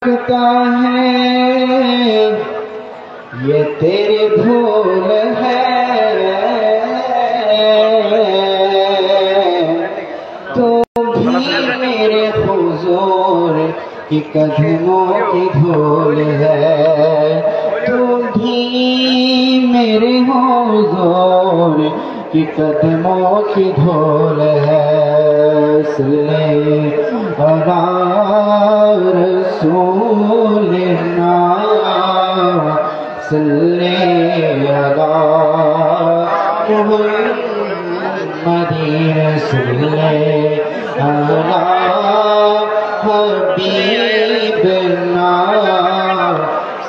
لگتا ہے یہ تیرے بھول ہے تو بھی میرے حضور کی قدموں کی دھول ہے، تو بھی میرے حضور کی قدموں کی دھول ہے۔ صلی علی رسول اللہ، صلی علی محمد، صلی علی حبیبنا،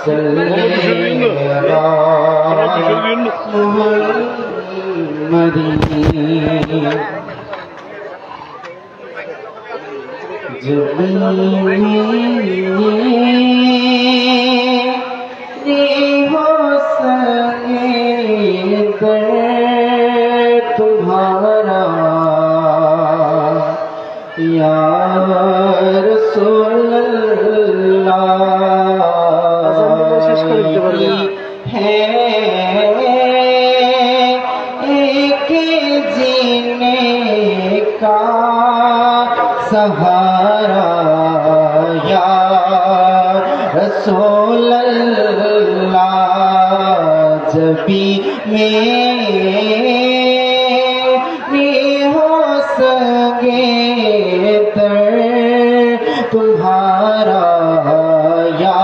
صلی علی محمد۔ جب میری ہو سکے در تمہارا یا رسول اللہ ہے ایک جینے کا سہارا یا رسول اللہ، جب بھی میری ہو سکے در تمہارا یا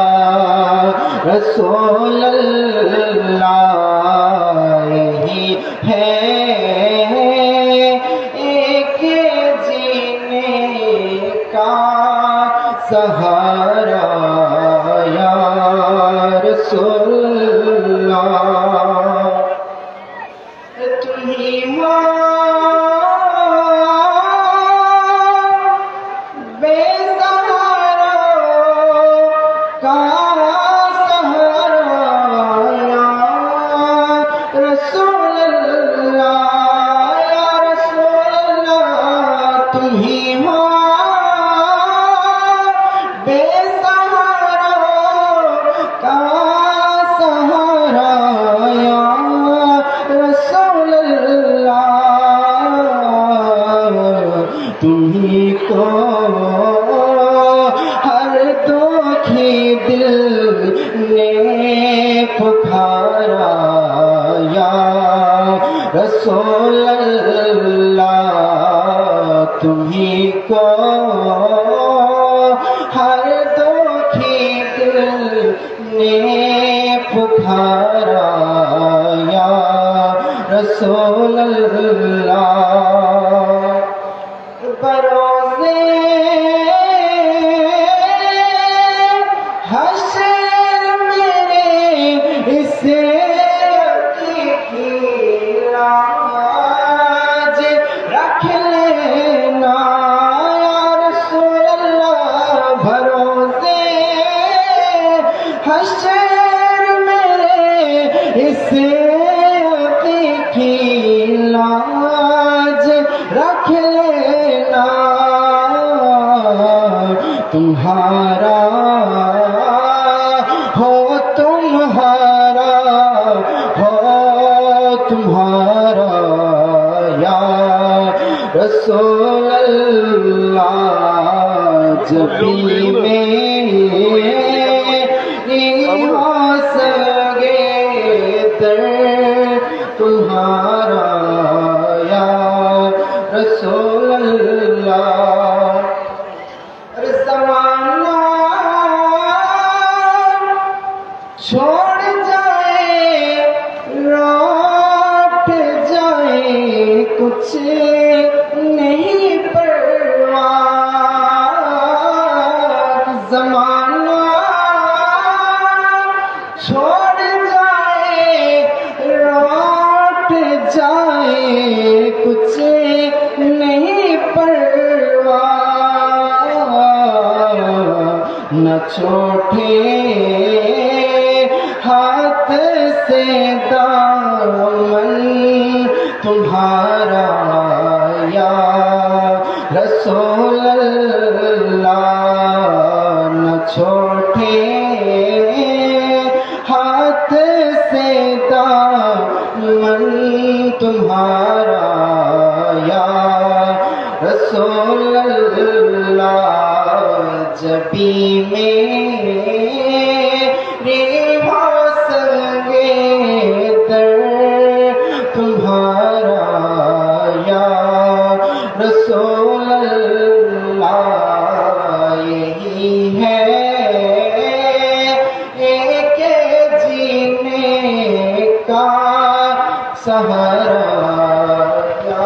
رسول اللہ، یہی ہے ایک جینے کا سہارا یا رسول اللہ۔ تم ہی ہو بے سہارا کا سہارا یا رسول اللہ، یا رسول اللہ۔ تم ہی ہو بے سہارا کا سہارا یا رسول اللہ، تمہیں کو ہر دکھی دل نے پکارا یا رسول اللہ، تمہیں کو ہر دکھی دل نے پکارا یا رسول اللہ۔ بروزے حشر میرے اس حقیقی لاج رکھ لینا یا رسول اللہ، بھروسے حشر میرے اس حقیقی لاج رکھ لینا، تمہارا ہو تمہارا ہو تمہارا یا رسول اللہ، جب بھی میری ہو سکے در تمہارا یا رسول اللہ۔ زمانہ چھوڑ جائے لوٹ جائے کچھ نہیں پرواہ، زمانہ چھوڑ جائے لوٹ جائے کچھ نہیں پرواہ، نہ چھوٹے ہاتھ سے دامن تمہارا یا رسول اللہ، نہ छोटे हाथ से दामन तुम्हारा या रसूल अल्लाह जबी मेरे हो संगे दर तुम्हारा या रसूल अल्लाह यही है एक जीने का सहारा या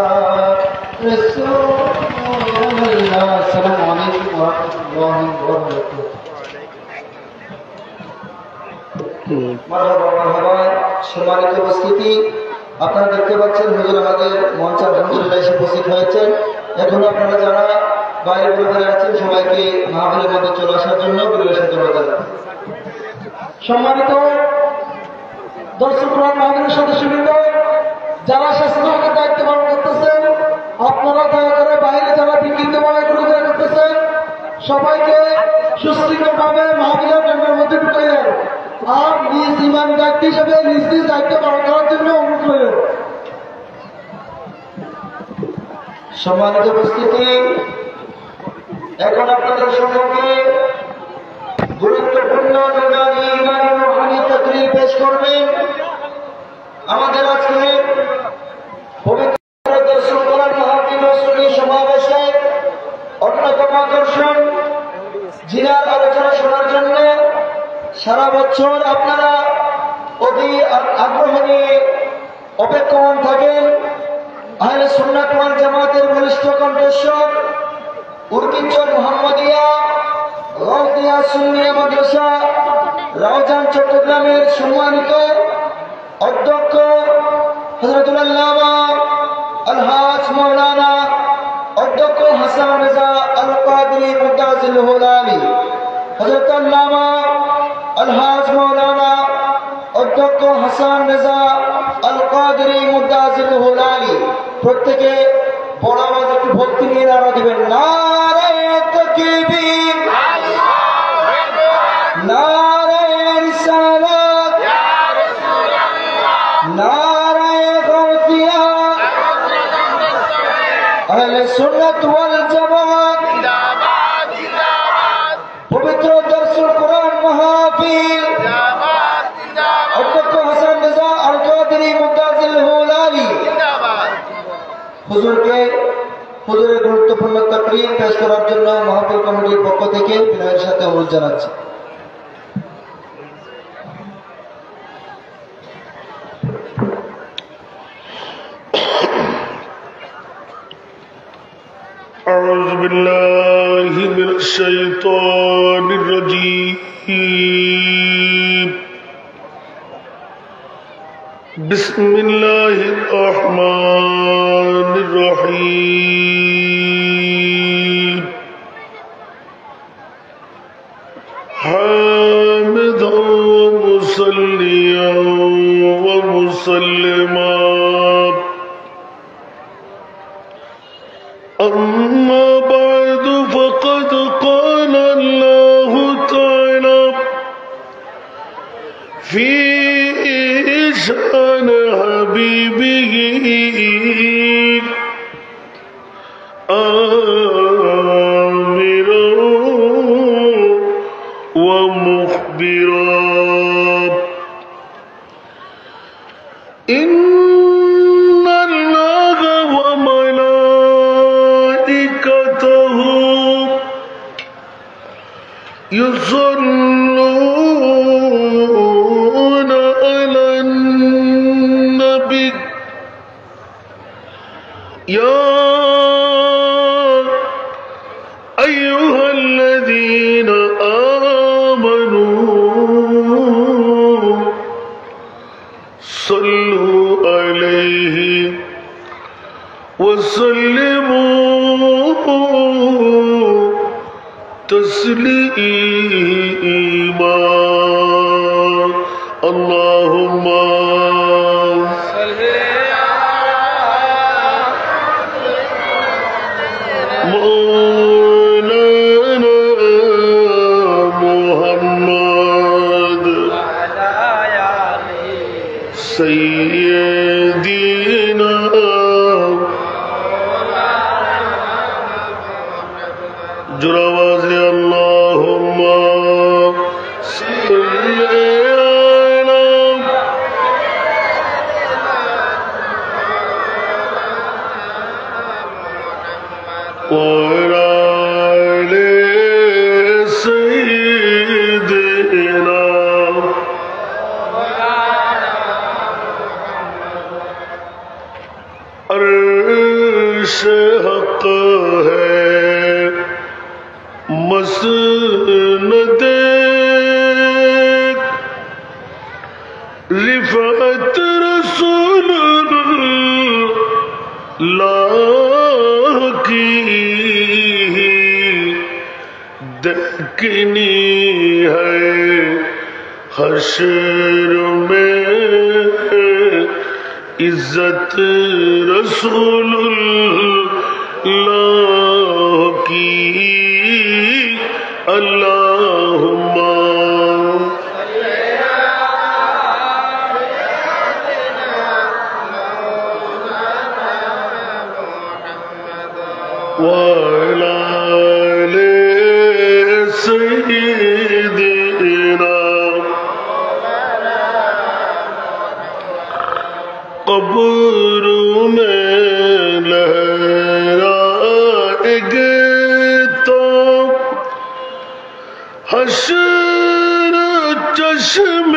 रसूल अल्लाह। अस्सलामु अलैकुम व रहमतुल्लाहि व बरकातुहू। সম্মানিত উপস্থিতি, আপনারা দেখতে পাচ্ছেন হুজুর আমাদের মঞ্চে আলহামদুলিল্লাহ এসে উপস্থিত হয়েছেন। এখন আপনারা যারা বাইরে ঘুরে আছেন সবাইকে মাহফিলের মধ্যে চলে আসার জন্য বিনয়ের সাথে অনুরোধ জানাচ্ছি। সম্মানিত দর্শক মাহফিলের সদস্যবৃন্দ, যারা স্বাস্থ্যের দায়িত্ব পালন করতেছেন, আপনারা দয়া করে বাইরে যারা বিকৃত মনে করে করতেছেন সবাইকে সুশৃঙ্খলভাবে মাহফিলের কেন্দ্রের মধ্যে ঢুকাই দেন আর নিজ ইমান ব্যক্তি হিসেবে নিজ নিজ দায়িত্ব পালন করার জন্য অনুরোধ করলেন। সম্মানিত উপস্থিতি, এখন আপনাদের সম্মুখে গুরুত্বপূর্ণ রুহানি তাকরীর পেশ করবেন আমাদের আজকে পবিত্র দর্শন করার মাহফিল ও সুন্নি সমাবেশে অন্যতম আকর্ষণ, জিনার আলোচনা শোনার জন্য সারা বছর আপনারা অতি আগ্রহ নিয়ে অপেক্ষমান থাকেন। আহলে সুন্নাত ওয়াল জামাতের বলিষ্ঠ কণ্ঠস্বর উর্কিচর মুহাম্মদিয়া গাউদিয়া সুন্নিয়া মাদ্রাসা রাউজান চট্টগ্রামের সম্মানিত অধ্যক্ষ হযরতুল আল্লামা আলহাজ মাওলানা অধ্যক্ষ হাসান রেজা আল কাদরি মুদাজিলুল আলী, হযরত আল্লামা আলহাজ মাওলানা অধ্যক্ষ হাসান রেজা আল কাদরি মুদাজিলুল আলী, প্রত্যেকে বড় আওয়াজে একটু ভক্তি নিয়ে নারা দিবেন। নারায়ে তাকবীর, নারায়ে রিসালাত, নারায়ে গাউসিয়া, আহলে সুন্নাত ওয়াল জামাত জিন্দাবাদ জিন্দাবাদ। পবিত্র দরসুল কোরআন মাহফিল জিন্দাবাদ জিন্দাবাদ। অধ্যক্ষ হাসান রেজা আল কাদরি মুদাজিলুল আলী জিন্দাবাদ। হুজুরের গুরুত্বপূর্ণ তাকরীর পেশ করার জন্য মাহফিল কমিটির পক্ষ থেকে বিনয়ের সাথে অনুরোধ জানাচ্ছি। أعوذ بالله من الشيطان الرجيم. بسم الله الرحمن الرحيم. حامدا ومصليا ومسلما، أما بعد فقد قال الله تعالى في شأن حبيبه آمرا ومخبرا إن الله وملائكته يصلون على النبي يا أيها الذين آمنوا صلوا عليه وسلموا تسليما. سيدنا جرواز اللهم صل على وعلى آل سيدنا عرش حق ہے مسند رفعت رسول اللہ کی دیکھنی ہے حشر میں عزت رسول اللہ کی اللہم وعلى آل سيدنا قبر میں لہرائے گے تو حشر چشم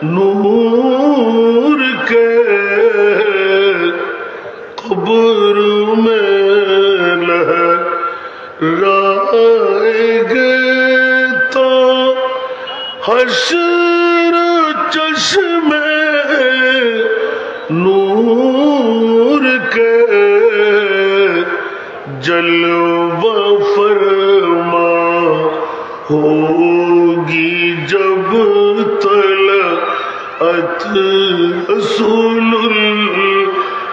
نور کے قبر میں لہرائے گے تو حشر چشم نور کے جلوہ فرما ہوگی جب طلعت رسول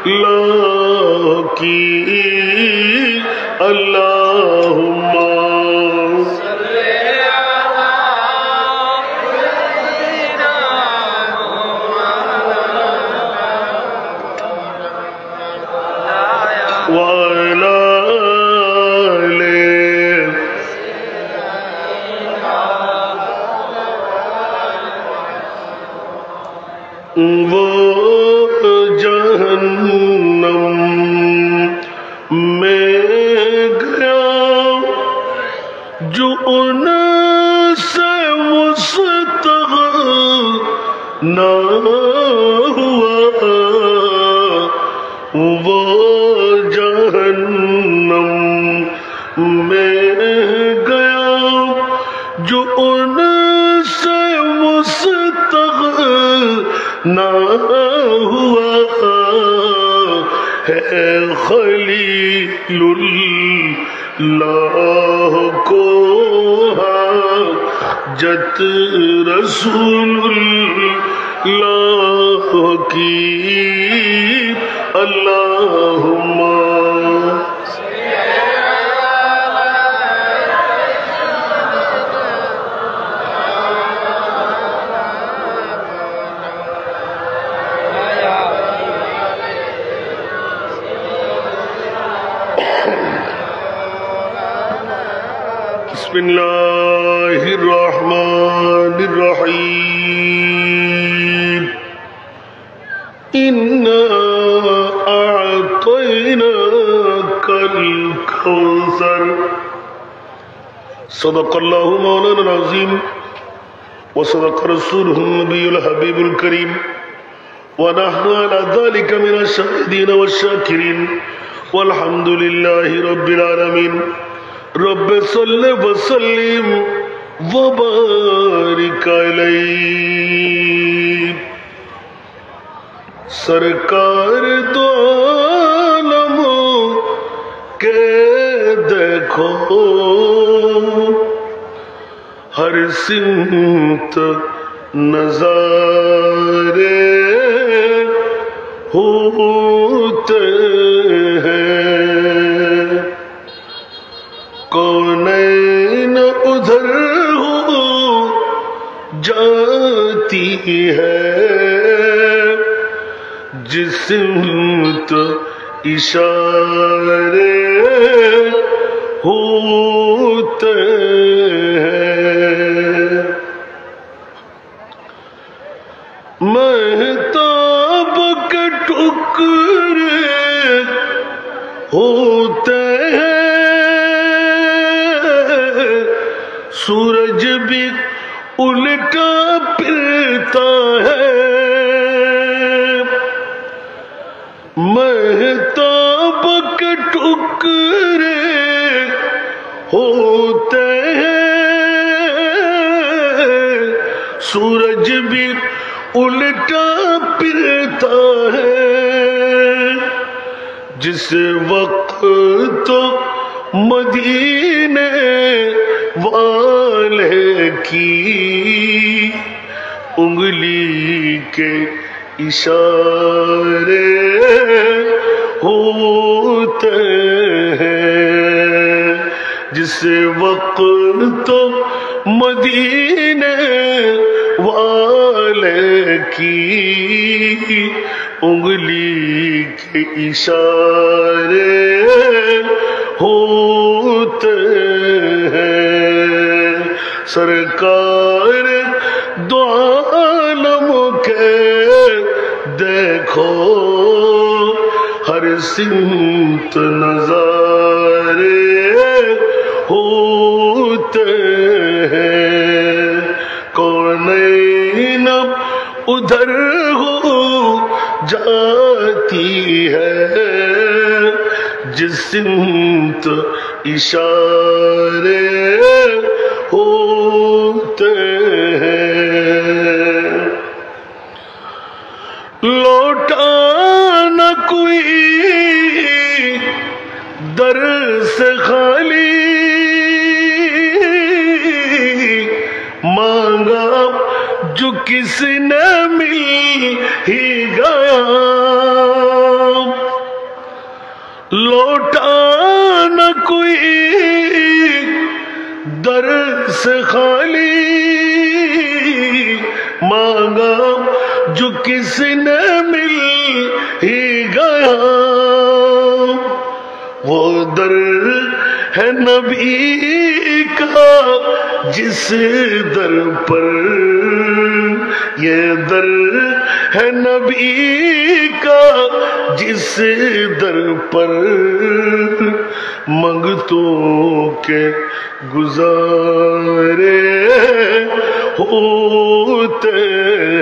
اللہ کی اللہم وعلى آل وہ جہنم میں گیا جو ان سے مستغنا ہوا وہ جہنم میں گیا جو ان سے مستغنا ہوا ہے خلیل اللہ کو حاجت رسول اللہ کی اللہم بسم اللہ الرحمن الرحیم اِنَّا أعطيناك الكوثر صدق الله مولانا العظيم وصدق رسوله النبي الحبيب الكريم ونحن على ذلك من الشاهدين والشاكرين والحمد لله رب العالمين رب صل وسلم وبارك عليه سرکار دو عالموں کے دیکھو ہر سمت نظارے ہوتے ہیں کونین ادھر ہو जाती है, जिस सिमत इशारे होते हैं। महताब के टुकड़े होते हैं, सूरज भी उल्टा फिरता है। महताब के टुकड़े होते हैं, सूरज भी उल्टा फिरता है। जिस वक्त तो मदीने वाले की उंगली के इशारे होते हैं, जिस वक्त तो मदीने वाले की उंगली के इशारे होते हैं। सरकार दो आलम के देखो हर सिमत नजारे होते हैं। कौनैन उधर हो जाती है, जिस सिमत इशारे होते हैं। लौटा न कोई दर से खाली, मांगा जो किसने मिल ही गया। लौटा न कोई दर से खाली, मांगा जो किसने मिल ही गया। वो दर है नबी का जिस दर पर, ये दर है नबी का जिस दर पर मंगतों के गुजारे होते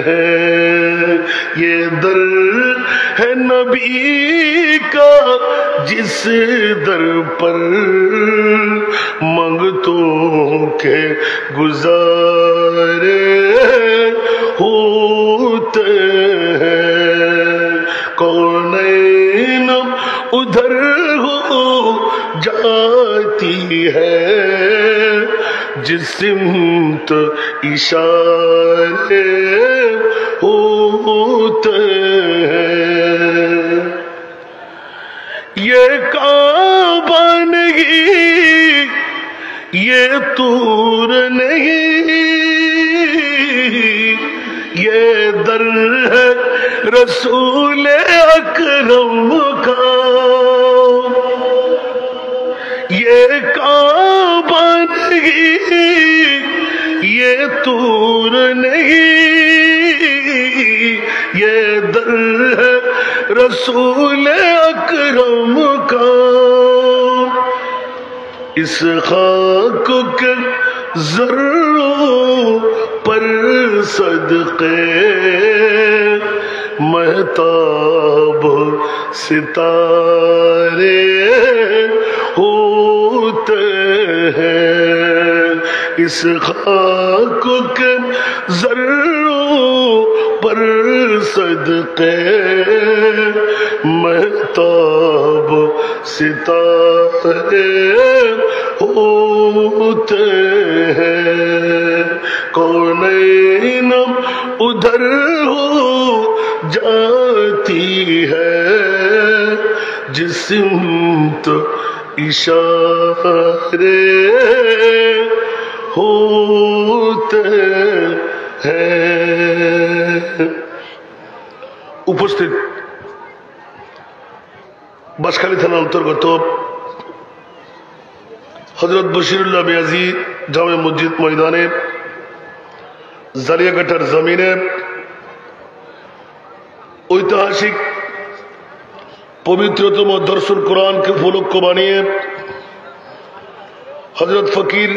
हैं। ये दर है नबी का जिस दर पर मंगतों के गुजारे होते हैं। कौनैन उधर हो जाती है, जिस सिमत इशारे होते हैं। ये काबा नहीं, ये तूर नहीं, ये दर है रसूल अकरम का। ये काबा नहीं, ये तूर नहीं, ये दर है रसूल अकरम का। इस खाक के ज़र्रों पर सदक़े महताब सितारे होते हैं। इस खाक के ज़र्रों पर सदक़े महताब सितारे होते हैं। कौनैन उधर हो जाती है, जिस सिमत इशारे होते हैं। उपस्थित बांसखाली थाना अंतर्गत हजरत बशीरुल्लाह मियाजी जामे मस्जिद मैदाने জালিয়াঘাটার জমিনে ঐতিহাসিক পবিত্রতম দর্শন কোরআনকে উপলক্ষ বানিয়ে হযরত ফকির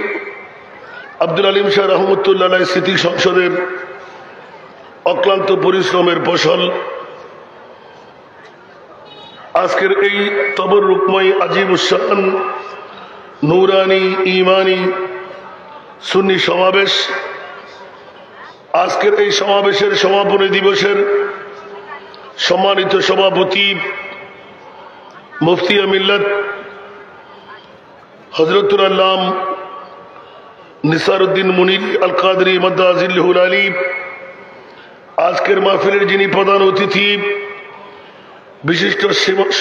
আব্দুল আলিম শাহ রহমতুল্লাহ আলাইহি স্মৃতি সংসদের অক্লান্ত পরিশ্রমের ফসল আজকের এই তবরুকময় আজিমুশান নূরানি ঈমানি সুন্নি সমাবেশ। আজকের এই সমাবেশের সমাপনী দিবসের সম্মানিত সভাপতি মুফতি মিল্লাত হযরতুল আল্লাম নিসারউদ্দিন মুনির আল কাদরি মাদ্দাজিল্লাহুল আলী, আজকের মাহফিলের যিনি প্রধান অতিথি বিশিষ্ট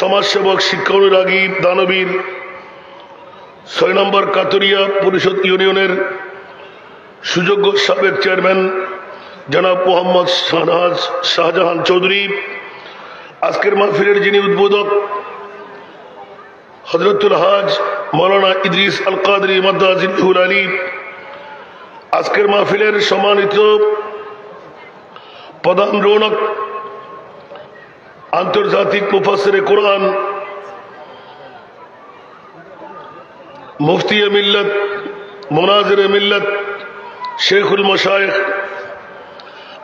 সমাজসেবক শিক্ষা অনুরাগী দানবীর ৬ নম্বর কাতরিয়া পরিষদ ইউনিয়নের সুযোগ্য সাবেক চেয়ারম্যান জনাব মোহাম্মদ শাহজাহান চৌধুরী, আজকের মাহফিলের যিনি উদ্বোধক হযরতুল হাজ মাওলানা ইদ্রিস আল কাদরি মাদ্দাজিল্লাহুল আলী, আজকের মাহফিলের সম্মানিত প্রধান রৌনক আন্তর্জাতিক মুফাসসিরে কোরআন মুফতি মিল্লাত মুনাজির মিল্লাত শেখুল মাশায়েখ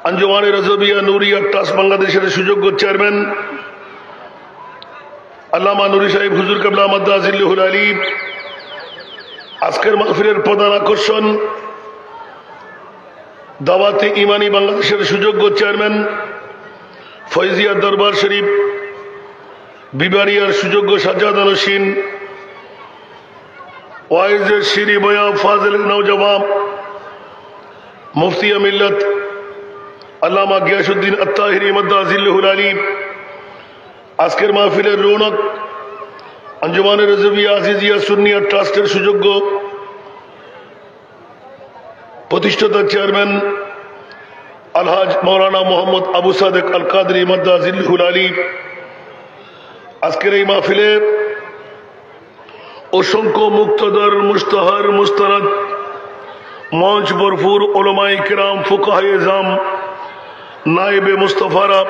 আঞ্জুমানে রাজবিয়া নুরিয়া ট্রাস্ট বাংলাদেশের সুযোগ্য চেয়ারম্যান আল্লামা নুরি সাহেব হুজুর কিবলা মাদ্দাজিল্লাহুল আলী, আজকের মাহফিলের প্রধান আকর্ষণ দাওয়াতে ইমানি বাংলাদেশের সুযোগ্য চেয়ারম্যান ফয়জিয়া দরবার শরীফ বিবারিয়ার সুযোগ্য সাজ্জাদ আলসীন ওয়াইজের শিরি বয়া ফাজিল নওজওয়ান মুফতি মিল্লাত আল্লামা গিয়াসউদ্দিন আত-তাহিরি মাদ্দাজিল্লাহুল আলী, আজকের মাহফিলের রৌনক আঞ্জুমানে রাজবিয়া আজিজিয়া সুন্নিয়া ট্রাস্টের সুযোগ্য প্রতিষ্ঠাতা চেয়ারম্যান আলহাজ মাওলানা মোহাম্মদ আবু সাদেক আল কাদরি মাদ্দাজিল্লাহুল আলী, আজকের এই মাহফিলে অসংখ্য মুক্তদর মুস্তাহার মুস্তানাদ মঞ্চ ভরপুর উলামায়ে কিরাম ফুকাহায়ে আযম নায়েবে মুস্তাফারা,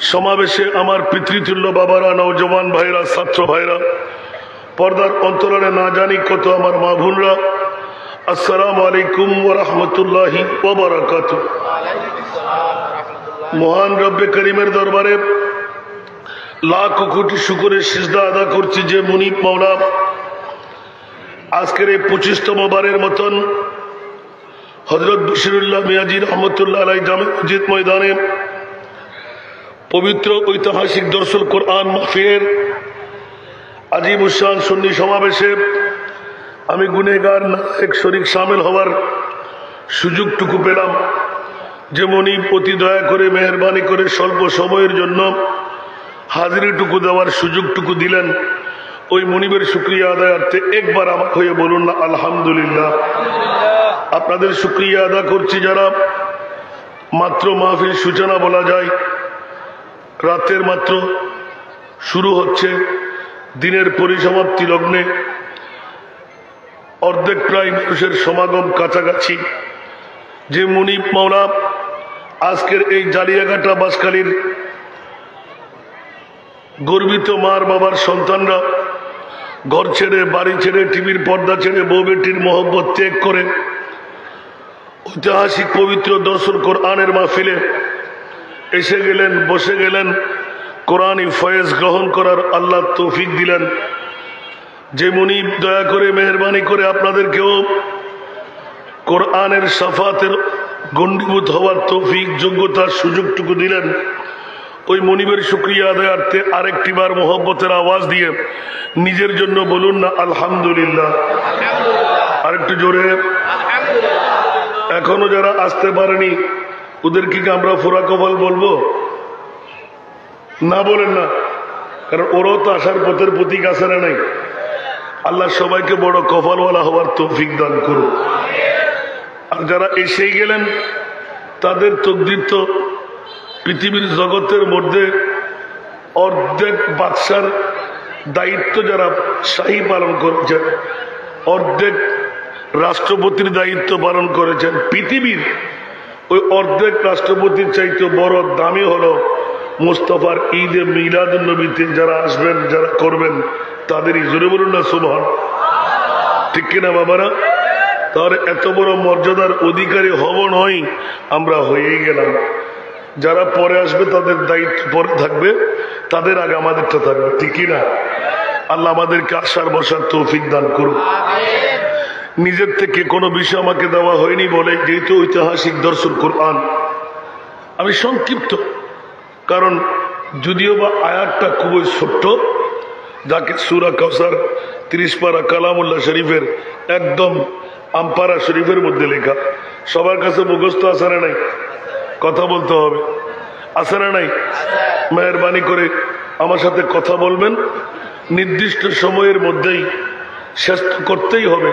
সমাবেশে আমার পিতৃতুল্য বাবারা, নওজওয়ান ভাইরা, ছাত্র ভাইরা, পর্দার অন্তরালে না জানি কত আমার মা বোনরা, আসসালামু আলাইকুম ওয়া রাহমাতুল্লাহি ওয়া বারাকাতুহু। মহান রব্বে করিমের দরবারে লাখ কোটি শুকরের সিজদা আদা করছি যে মুনিব মাওলা আজকের এই 25তম বারের মতন হযরত বশিরুল্লাহ মিয়াজি রহমতুল্লাহ আলাইহি জামে মসজিদ ময়দানে পবিত্র ঐতিহাসিক দর্শন কোরআন মাহফিলের আজিমুশান সুন্নি সমাবেশে আমি গুনেহগার নায়েক শরীক শামিল হওয়ার সুযোগটুকু পেলাম। যে মনিব অতি দয়া করে মেহেরবানি করে স্বল্প সময়ের জন্য হাজিরিটুকু দেওয়ার সুযোগটুকু দিলেন, ওই মনিবের শুকরিয়া আদায়ার্থে একবার আমার হয়ে বলুন না আলহামদুলিল্লাহ। আপনাদের শুকরিয়া আদা করছি যারা মাত্র মাহফিল সূচনা বলা যায়, রাতের মাত্র শুরু হচ্ছে, দিনের পরিসমাপ্তি লগ্নে অর্ধেক প্রায় মানুষের সমাগম কাছাকাছি। যে মুনিব মাওলা আজকের এই জালিয়াঘাটা বাঁশখালীর গর্বিত মার বাবার সন্তানরা ঘর ছেড়ে বাড়ি ছেড়ে টিভির পর্দা ছেড়ে বউ বেটির মহব্বত ত্যাগ করে ঐতিহাসিক পবিত্র দর্শন কোরআনের মাহফিলে এসে গেলেন, বসে গেলেন, কোরআনী ফয়েজ গ্রহণ করার আল্লাহ তৌফিক দিলেন। যে মুনিব দয়া করে মেহেরবানি করে আপনাদেরকেও কোরআনের সাফাতের গণ্ডীভূত হওয়ার তৌফিক যোগ্যতার সুযোগটুকু দিলেন, ওই মনিবের শুকরিয়া আদায়ার্থে আরেকটি বার মোহব্বতের আওয়াজ দিয়ে নিজের জন্য বলুন না আলহামদুলিল্লাহ। আরেকটু জোরে। এখনো যারা আসতে পারেনি ওদের কি আমরা ফোরা কপাল বলবো? না বলেন না, কারণ ওরাও তো আসার পথের প্রতীক আছে না নাই। আল্লাহ সবাইকে বড় কপালওয়ালা হওয়ার তৌফিক দান করুন। আর যারা এসেই গেলেন তাদের তকদির তো পৃথিবীর জগতের মধ্যে অর্ধেক বাদশার দায়িত্ব যারা শাহী পালন করেছেন, অর্ধেক রাষ্ট্রপতির দায়িত্ব পালন করেছেন, পৃথিবীর ওই অর্ধেক রাষ্ট্রপতির চাইতে বড় দামি হলো মুস্তাফার ঈদে মিলাদুন নবীতে যারা আসবেন, যারা করবেন তাদেরই। জোরে বলুন না সুবহান, ঠিক কিনা বাবারা? তাহলে এত বড় মর্যাদার অধিকারী হব নয়, আমরা হয়েই গেলাম। যারা পরে আসবে তাদের দায়িত্ব পরে থাকবে, তাদের আগে আমাদেরটা থাকবে, ঠিক কিনা? আল্লাহ আমাদেরকে আসার বসার তৌফিক দান করুন। নিজের থেকে কোনো বিষয় আমাকে দেওয়া হয়নি বলে, যেহেতু ঐতিহাসিক দর্শন কোরআন, আমি সংক্ষিপ্ত, কারণ যদিও বা আয়াতটা খুবই ছোট্ট, যাকে সূরা কাউসার 30 পারা কালামুল্লাহ শরীফের একদম আমপারা শরীফের মধ্যে লেখা। সবার কাছে মুখস্থ আছে না নাই? কথা বলতে হবে, আছে না নাই? মেহরবানি করে আমার সাথে কথা বলবেন, নির্দিষ্ট সময়ের মধ্যেই শেষ করতেই হবে,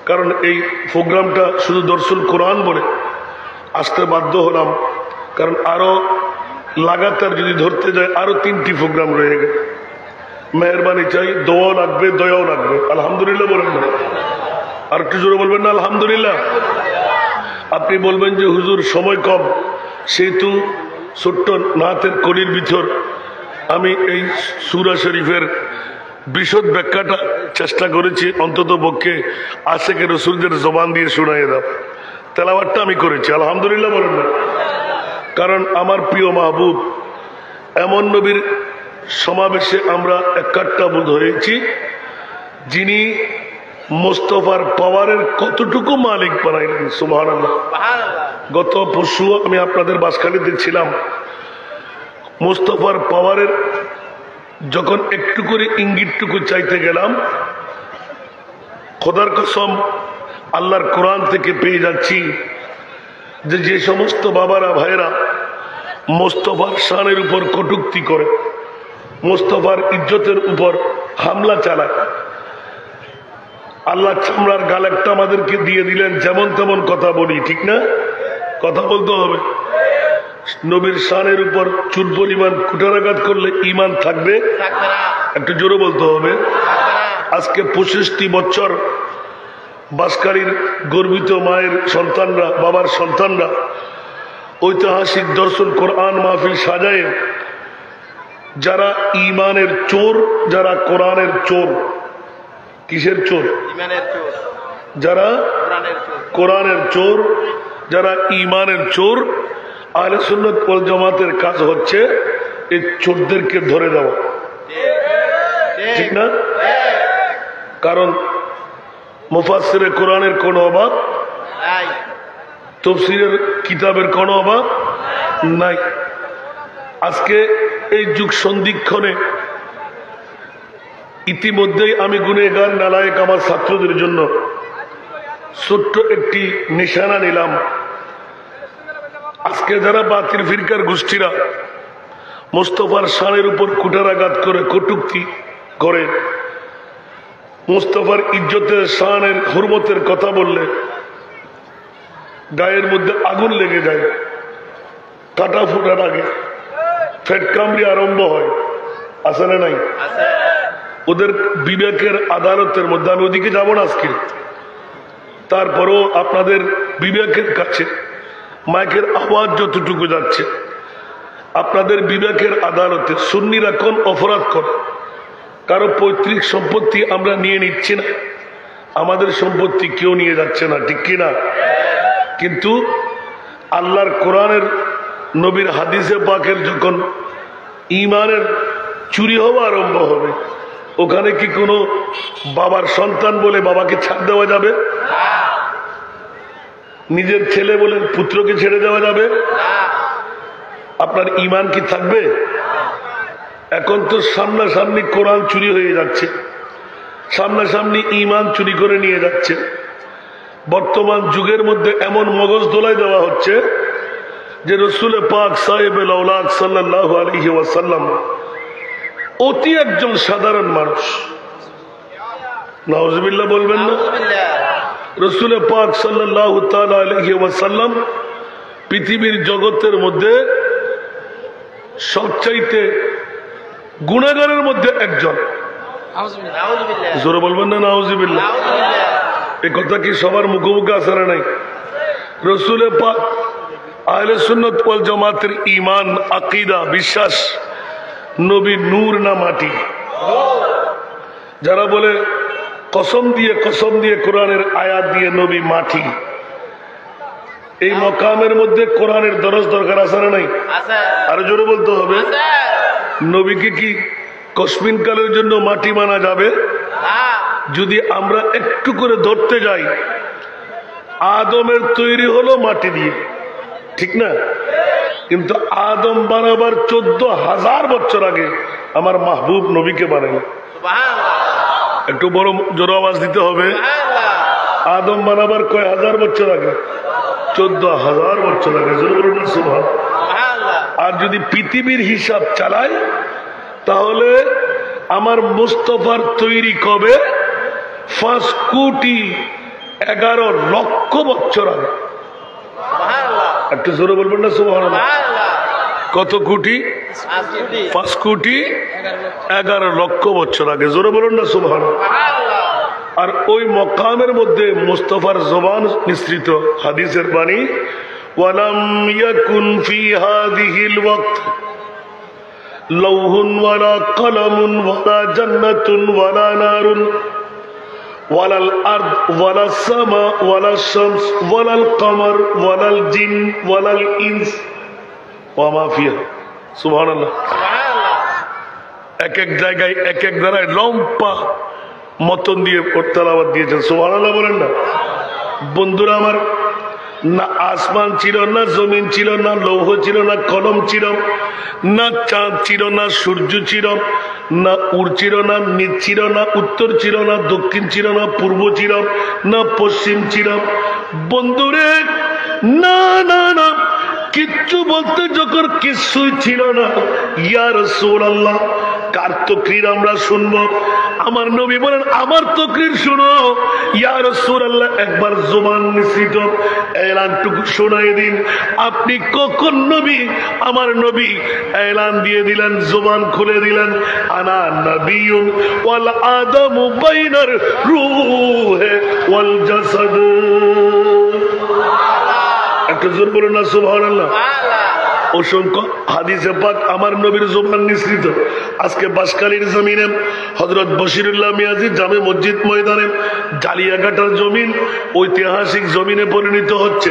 কারণ এই প্রোগ্রামটা শুধু দর্শন কোরআন বলে আসতে বাধ্য হলাম, কারণ আরো লাগাতার যদি ধরতে যায় আরো 3টি প্রোগ্রাম রয়ে গেল। মেহরবানি চাই, দোয়া লাগবে, দয়াও লাগবে। আলহামদুলিল্লাহ বলেন না? আর একটু জোরে বলবেন না আলহামদুলিল্লাহ? আপনি বলবেন যে হুজুর সময় কম, সেহেতু ছোট্ট নাতের কলির ভিতর আমি এই সূরা শরীফের বিশদ ব্যাখ্যাটা চেষ্টা করেছি, অন্তত পক্ষে আশেকে রসুলদের জবান দিয়ে শুনাইয়ে দাও। তেলাওয়াতটা আমি করেছি, আলহামদুলিল্লাহ বলেন না? কারণ আমার প্রিয় মাহবুব এমন নবীর সমাবেশে আমরা একাট্টা বোধ হয়েছি, যিনি মুস্তাফার পাওয়ারের কতটুকু মালিক বানাইলেন। সুবহানাল্লাহ। গত পরশু আমি আপনাদের বাসখালীতে ছিলাম, মুস্তাফার পাওয়ারের যখন একটু করে ইঙ্গিতটুকু চাইতে গেলাম, খোদার কসম আল্লাহর কোরআন থেকে পেয়ে যাচ্ছি যে সমস্ত বাবারা ভাইরা মুস্তাফার শানের উপর কটূক্তি করে, মুস্তাফার ইজ্জতের উপর হামলা চালায়, আল্লাহ চামড়ার গাল একটা আমাদেরকে দিয়ে দিলেন, যেমন তেমন কথা বলি, ঠিক না? কথা বলতে হবে। নবীর শানের উপর চুল পরিমাণ কুটারাঘাত করলে ঈমান থাকবে? একটু জোরে বলতে হবে। আজকে 65টি বছর বাসকারীর গর্বিত মায়ের সন্তানরা, বাবার সন্তানরা ঐতিহাসিক দর্শন কোরআন মাহফিল সাজায়, যারা ঈমানের চোর, যারা কোরআনের চোর। কিসের চোর? যারা কোরআনের চোর, যারা ঈমানের চোর। আহলে সুন্নাত ওয়াল জামাতের কাজ হচ্ছে এই চোরদেরকে ধরে দেওয়া, ঠিক না? কারণ মুফাসসিরে কোরআনের কোনো অভাব নাই, তাফসীরের কিতাবের কোনো অভাব নাই। আজকে এই যুগ সন্ধিক্ষণে ইতিমধ্যেই আমি গুনেহগার নালায়েক আমার ছাত্রদের জন্য ছোট্ট একটি নিশানা নিলাম। আজকে যারা বাতিল ফিরকার গোষ্ঠীরা মুস্তাফার শানের উপর কুটারাঘাত করে, কটূক্তি করে, মুস্তাফার ইজ্জতের শানের হুরমতের কথা বললে গায়ের মধ্যে আগুন লেগে যায়, কাটা ফুটার আগে ফেট কামড়ি আরম্ভ হয়, আছে না নাই? ওদের বিবেকের আদালতের মধ্যে, আমি ওদিকে যাব না আজকে, তারপরেও আপনাদের বিবেকের কাছে মাইকের আওয়াজ যতটুকু যাচ্ছে, আপনাদের বিবেকের আদালতে সুন্নিরা কোন অপরাধ করে? কারো পৈতৃক সম্পত্তি আমরা নিয়ে নিচ্ছি না, আমাদের সম্পত্তি কেউ নিয়ে যাচ্ছে না, ঠিক কিনা? কিন্তু আল্লাহর কোরআনের নবীর হাদিসে পাকের যখন ঈমানের চুরি হওয়া আরম্ভ হবে, ওখানে কি কোনো বাবার সন্তান বলে বাবাকে ছাড় দেওয়া যাবে? নিজের ছেলে বলে পুত্রকে ছেড়ে দেওয়া যাবে? আপনার ঈমান কি থাকবে? এখন তো সামনাসামনি কোরআন চুরি হয়ে যাচ্ছে, সামনাসামনি ঈমান চুরি করে নিয়ে যাচ্ছে। বর্তমান যুগের মধ্যে এমন মগজ দোলাই দেওয়া হচ্ছে যে রসুল পাক সাহেবুল আওলাদ সাল্লাল্লাহু আলাইহি ওয়াসাল্লাম অতি একজন সাধারণ মানুষ। নাউজুবিল্লাহ বলবেন না? রসুল পাক সাল্লাল্লাহু তাআলা আলাইহি ওয়াসাল্লাম পৃথিবীর জগতের মধ্যে সবচাইতে গুনাহগারের মধ্যে একজন। জোরে বলবেন না নাউজুবিল্লাহ। এই কথা কি সবার মুখে মুখে আছে না নাই? রসুলের পাক আহলে সুন্নাত ওয়াল জামাতের ঈমান, আকীদা, বিশ্বাস, নবী নূর না মাটি। যারা বলে কসম দিয়ে কোরআনের আয়াত দিয়ে নবী মাটি, এই মকামের মধ্যে কোরআনের দরজ দরকার আছে না নাই? আরো জোরে বলতে হবে। নবীকে কি কসমিন কালের জন্য মাটি মানা যাবে? যদি আমরা একটু করে ধরতে যাই, আদমের তৈরি হলো মাটি দিয়ে, ঠিক না? কিন্তু আদম বানাবার 14,000 বছর আগে আমার মাহবুব নবীকে বানাইল। একটু বড় জোর আওয়াজ দিতে হবে। আদম বানাবার কয় হাজার বছর আগে? 14,000 বছর আগে। আর যদি পৃথিবীর হিসাব চালাই তাহলে আমার মুস্তফার তৈরি কবে? 5,11,00,000 বছর আগে। একটু জোরে বলবেন না সুবহানাল্লাহ। কত কোটি? 5,11,00,000 বছর আগে। জোরে বলুন না সুবহানাল্লাহ। আর ওই মকামের মধ্যে মুস্তাফার জবান মিশ্রিত হাদিসের বাণী, ওয়ালাম ইয়াকুন ফি হাযিহিল ওয়াক্ত লাউহুন ওয়ালা কলামুন ওয়ালা জান্নাতুন ওয়ালা নারুন ওয়ালাল আরদ ওয়ালাস সামা ওয়ালাশ শামস ওয়ালাল কমর ওয়ালাল জিন ওয়ালাল ইনস ওয়া মা ফিহা। সুবহানাল্লাহ। এক এক জায়গায় এক এক ধারায় লম্বা মতন দিয়ে তেলাওয়াত দিয়েছেন। সুবহানাল্লাহ বলেন না। বন্ধুরা আমার, না আসমান ছিল, না জমিন ছিল, না লৌহ ছিল, না কলম ছিল, না চাঁদ ছিল, না সূর্য ছিল, না উর ছিল, না নিচ ছিল, না উত্তর ছিল, না দক্ষিণ ছিল, না পূর্ব ছিল, না পশ্চিম ছিল। বন্ধুরে, না না না, কিচ্ছু বলতে যখন কিছুই ছিল না, ইয়া রাসূলুল্লাহ কার তাকরীর আমরা শুনবো? আমার নবী বলেন আমার তাকরীর শুনো। ইয়া রাসূলুল্লাহ একবার জবান মিশ্রিত এলানটুকু শোনাই দিন। আপনি কখন নবী? আমার নবী এলান দিয়ে দিলেন, জবান খুলে দিলেন, আনা নবিয়ুন ওয়াল আদামু বাইনার রূহে ওয়াল জাসাদ। একটা জোর বলুন না সুবহানাল্লাহ। অসংখ্য হাদিসে পাক আমার নবীর জবান নিঃসৃত। আজকে বাঁশখালীর জমিনে হযরত বশিরুল্লাহ মিয়াজি জামে মসজিদ ময়দানে জালিয়াঘাটার জমিন ঐতিহাসিক জমিনে পরিণত হচ্ছে।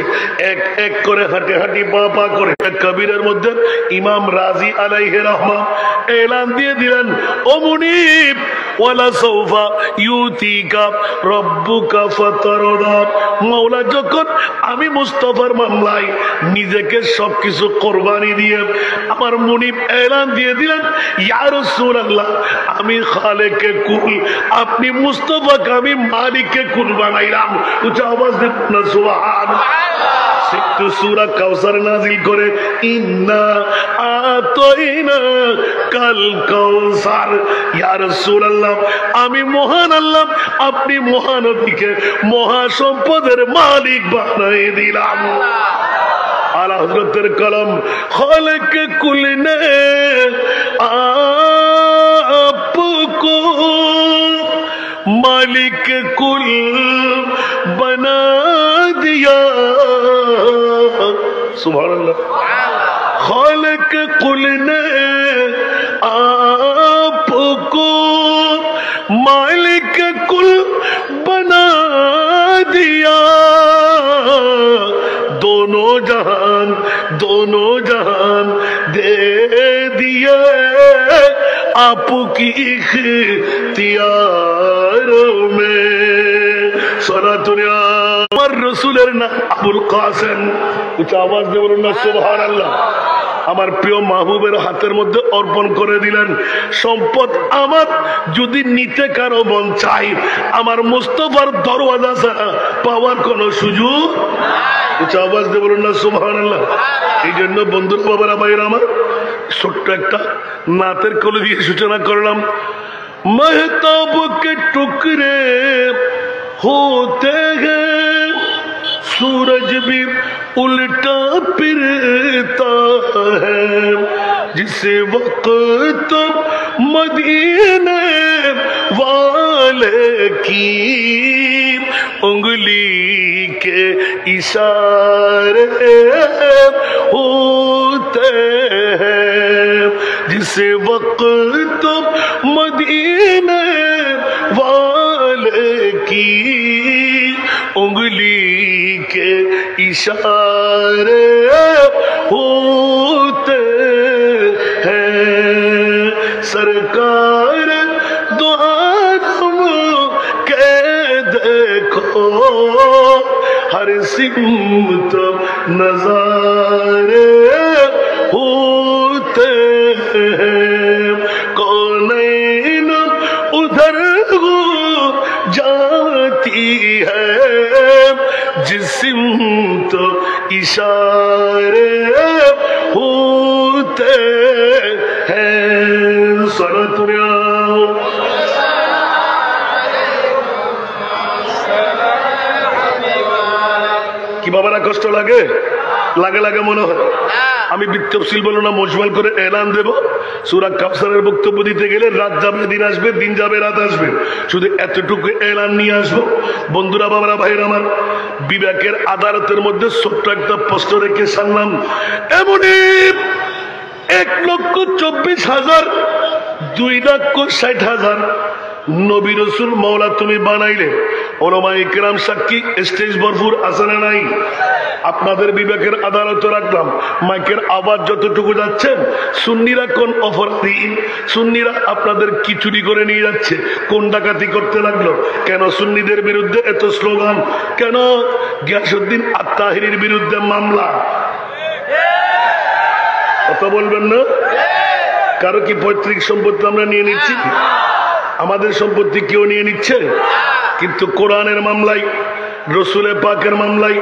এক এক করে হাঁটে হাঁটি পা পা করে কবিরের মধ্যে ইমাম রাজি আলাইহি রাহমা এলান দিয়ে দিলেন, ও মুনিব ওয়ালা সাউফা ইউতিকা রাব্বুকা ফাতারদা। মাওলা যখন আমি মুস্তাফার মামলায় নিজেকে সবকিছু কোরবানি দিয়ে আমার মুনিব এলান দিয়ে দিলেন, ইয়া রাসূলুল্লাহ আমি খালেকে কুল, আপনি মুস্তাফাকে আমি মালিকে কুল বানাইলাম। উচ্চ আওয়াজ দেন না সুবহানাল্লাহ। একটু সূরা কাউসার নাযিল করে, ইন্না আতাইনা কাল কাউসার। ইয়া রাসূলুল্লাহ আমি মহান আল্লাহ, আপনি মহানবীকে মহাসম্পদের মালিক বানাই দিলাম। আলা হযরতের কলম খালেক কুল নে আপকো মালিক কুল বনা दिया। सुभानअल्लाह। खालिक कुल ने आपको मालिक कुल बना दिया। दोनों जहान दे दिए आपकी इख्तियारों में। सारा दुनिया রসুলের নাম আবুল কাসেম। উচ্চ আওয়াজ দিয়ে বলুন না সুবহানাল্লাহ। আমার প্রিয় মাহবুবের হাতের মধ্যে অর্পণ করে দিলেন। সম্পদ আমার যদি নিতে কারো মন চাই, আমার মুস্তাফার দরওয়াজা ছাড়া পাওয়ার কোন সুযোগ। উচ্চ আওয়াজ দিয়ে বলুন না সুবহানাল্লাহ। এই জন্য বন্ধুর বাবারা ভাইরা আমার, ছোট্ট একটা নাতের কলি দিয়ে সূচনা করলাম। মেহতাব কে টুকরে होते हैं सूरज भी उल्टा फिरता है जिस वक्त मदीने वाले की उंगली के इशारे होते हैं जिस वक्त मदीने वाले की उंगली के इशारे होते हैं सरकार दो आलम के देखो हर सिमत नजारे होते हैं कौनैन उधर हो जाती है जिस्म तो इशारे होते हैं सनतुर्या কি বাবারা কষ্ট লাগে লাগে লাগে মনে হয় আমি বিতফসিল বলো না মজমাল করে এলান দেব সূরা কাউসারের বক্তব্য দিতে গেলে রাত যাবে দিন আসবে দিন যাবে রাত আসবে শুধু এতটুকু এলান নিয়ে আসবো বন্ধুরা বাবারা ভাইরা আমার বিবেকের আদালতের মধ্যে ছোট্ট একটা প্রশ্ন রেখে সারলাম এমনই 1,24,000 2,60,000 নবী রাসূল মাওলা তুমি বানাইলে ওলামায়ে কেরাম সাক্ষী স্টেজ ভরপুর আছে না নাই আপনাদের বিবেকের আদালতে রাখলাম মাইকের আওয়াজ যতটুকু যাচ্ছে সুন্নিরা কোন অপরাধী সুন্নিরা আপনাদের কি চুরি করে নিয়ে যাচ্ছে কোন ডাকাতি করতে লাগলো কেন সুন্নিদের বিরুদ্ধে এত স্লোগান কেন গিয়াসউদ্দিন আত-তাহিরির বিরুদ্ধে মামলা কথা বলবেন না কারো কি পৈতৃক সম্পত্তি আমরা নিয়ে নিচ্ছি আমাদের সম্পত্তি কেউ নিয়ে নিচ্ছে কিন্তু কোরআনের মামলায় রসুল পাকের মামলায়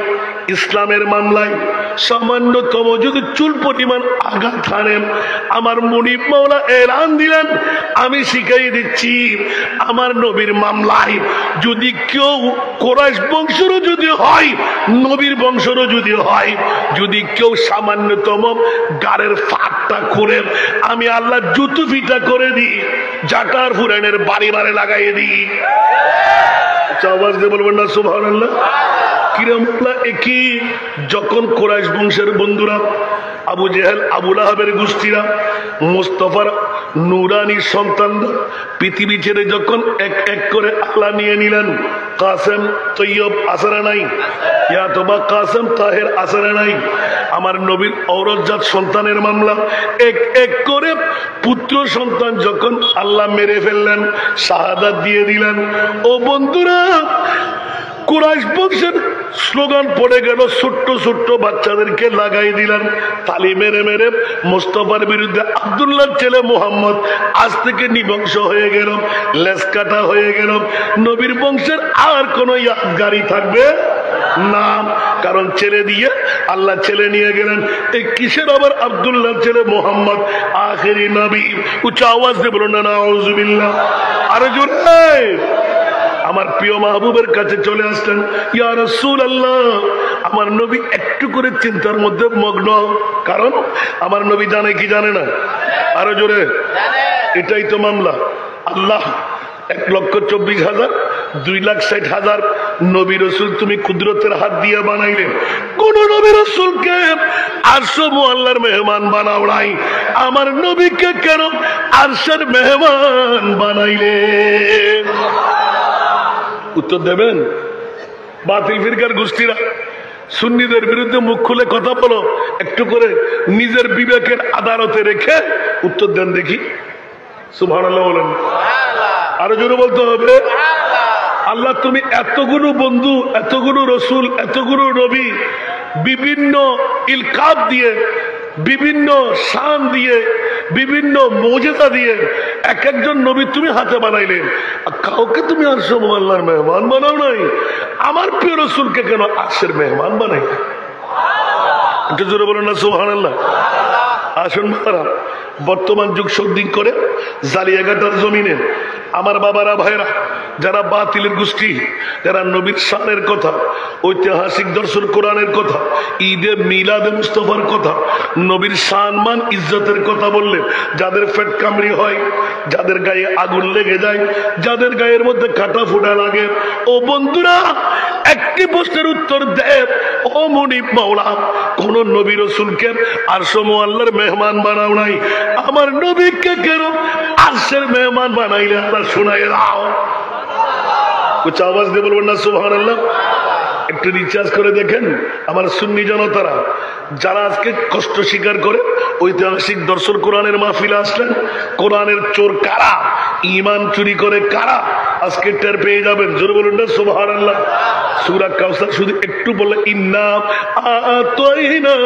ইসলামের মামলায় সামান্যতম যদি চুল পরিমাণ আঘাত হানেন আমার মুনিব মাওলা এলান দিলেন আমি শিখাই দিচ্ছি আমার নবীর মামলায় যদি কেউ কুরাইশ বংশেরও যদি হয় নবীর বংশেরও যদি হয় যদি কেউ সামান্যতম গাড়ের ফাটটা করে আমি আল্লাহ জুতু ফিটা করে দিই জাকার ফুরানের বাড়ি বাড়ি লাগাইয়ে দিই আওয়াজ দিয়ে বলবেন না সুবহানাল্লাহ কিরমলা একই যখন কুরাইশ বংশের বন্ধুরা আবু জেহেল আবু লাহাবের গোষ্ঠীরা মুস্তাফার নুরানি সন্তানরা পৃথিবী ছেড়ে যখন এক এক করে আল্লাহ নিয়ে নিলেন কাসেম তৈয়ব আসরা নাই ইয়াতবা কাসেম তাহের আসরা নাই আমার নবীর ঔরতজাত সন্তানের মামলা এক এক করে পুত্র সন্তান যখন আল্লাহ মেরে ফেললেন শাহাদাত দিয়ে দিলেন ও বন্ধুরা কুরাইশ বংশের স্লোগান পড়ে গেল ছোট্ট ছোট্ট বাচ্চাদেরকে লাগাই দিলেন তালি মেরে মেরে মোস্তফার বিরুদ্ধে আব্দুল্লাহর ছেলে মোহাম্মদ আজ থেকে নিবংশ হয়ে গেল লেজ কাটা হয়ে গেল নবীর বংশের আর কোন ইয়াদগারি থাকবে না কারণ ছেলে দিয়ে আল্লাহ ছেলে নিয়ে গেলেন এই কিসের আবার আব্দুল্লাহর ছেলে মোহাম্মদ আখেরি নবী উচ্চ আওয়াজ দিয়ে বলুন না নাউজুবিল্লাহ আরো জোরে আমার প্রিয় মাহবুবের কাছে চলে আসলেন ইয়া রাসূলুল্লাহ আমার নবী একটু করে চিন্তার মধ্যে মগ্ন কারণ আমার নবী জানে কি জানে না আরো জোরে এটাই তো মামলা আল্লাহ 1,24,000 2,60,000 নবী রাসূল তুমি কুদরতের হাত দিয়ে বানাইলেন কোন নবী রাসূলকে আরশে মুআল্লার মেহমান বানাও নাই আমার নবীকে কেন আরশের মেহমান বানাইলেন উত্তর দেবেন বাতিল ফিরকার গোষ্ঠীরা সুন্নিদের বিরুদ্ধে মুখ খুলে কথা বলো একটু করে নিজের বিবেকের আদালতে রেখে উত্তর দেন দেখি সুবহানাল্লাহ বলেন আরো জোরে বলতে হবে আল্লাহ তুমি এতগুলো বন্ধু এতগুলো রসুল এতগুলো নবী বিভিন্ন ইলকাব দিয়ে বিভিন্ন শান দিয়ে বিভিন্ন মুজিজা দিয়ে এক একজন নবী তুমি হাতে বানাইলে কাউকে তুমি আরশে মুআল্লার মেহমান বানাও নাই আমার প্রিয় রাসূলকে কেন আরশের মেহমান বানাইলে একটু জোরে বলুন না সুবহানাল্লাহ আসুন বাবারা, বর্তমান যুগ সদ্দিন করে জালিয়াঘাটার জমিনে আমার বাবারা ভাইরা, যারা বাতিলের গোষ্ঠী, যারা নবীর শানের কথা, ঐতিহাসিক দর্শন কোরআনের কথা, ঈদে মিলাদে মুস্তফার কথা, নবীর শানমান ইজ্জতের কথা বললে যাদের পেট কামড়ি হয়, যাদের গায়ে আগুন লেগে যায়, যাদের গায়ের মধ্যে কাটা ফুটা লাগে, ও বন্ধুরা একটি প্রশ্নের উত্তর দেব। ও মনিব মাওলা, কোন নবী রাসূলকে আরশ মুআল্লার মেহমান বানাও নাই, আমার নবীকে কেন আরশের মেহমান বানাইলে আমরা শোনাই দাও। কুছ আওয়াজ দিয়ে বলবেন না সুবহানাল্লাহ? একটু রিচার্জ করে দেখেন আমার সুন্নি জনতারা, যারা আজকে কষ্ট স্বীকার করে ঐতিহাসিক দর্শন কোরআনের মাহফিলে আসলেন, কোরআনের চোর কারা, ঈমান চুরি করে কারা, আজকে টের পেয়ে যাবেন। জোরে বলুন না সুবহানাল্লাহ? সূরা কাউসার শুধু একটু বলে ইন্না আতাইনা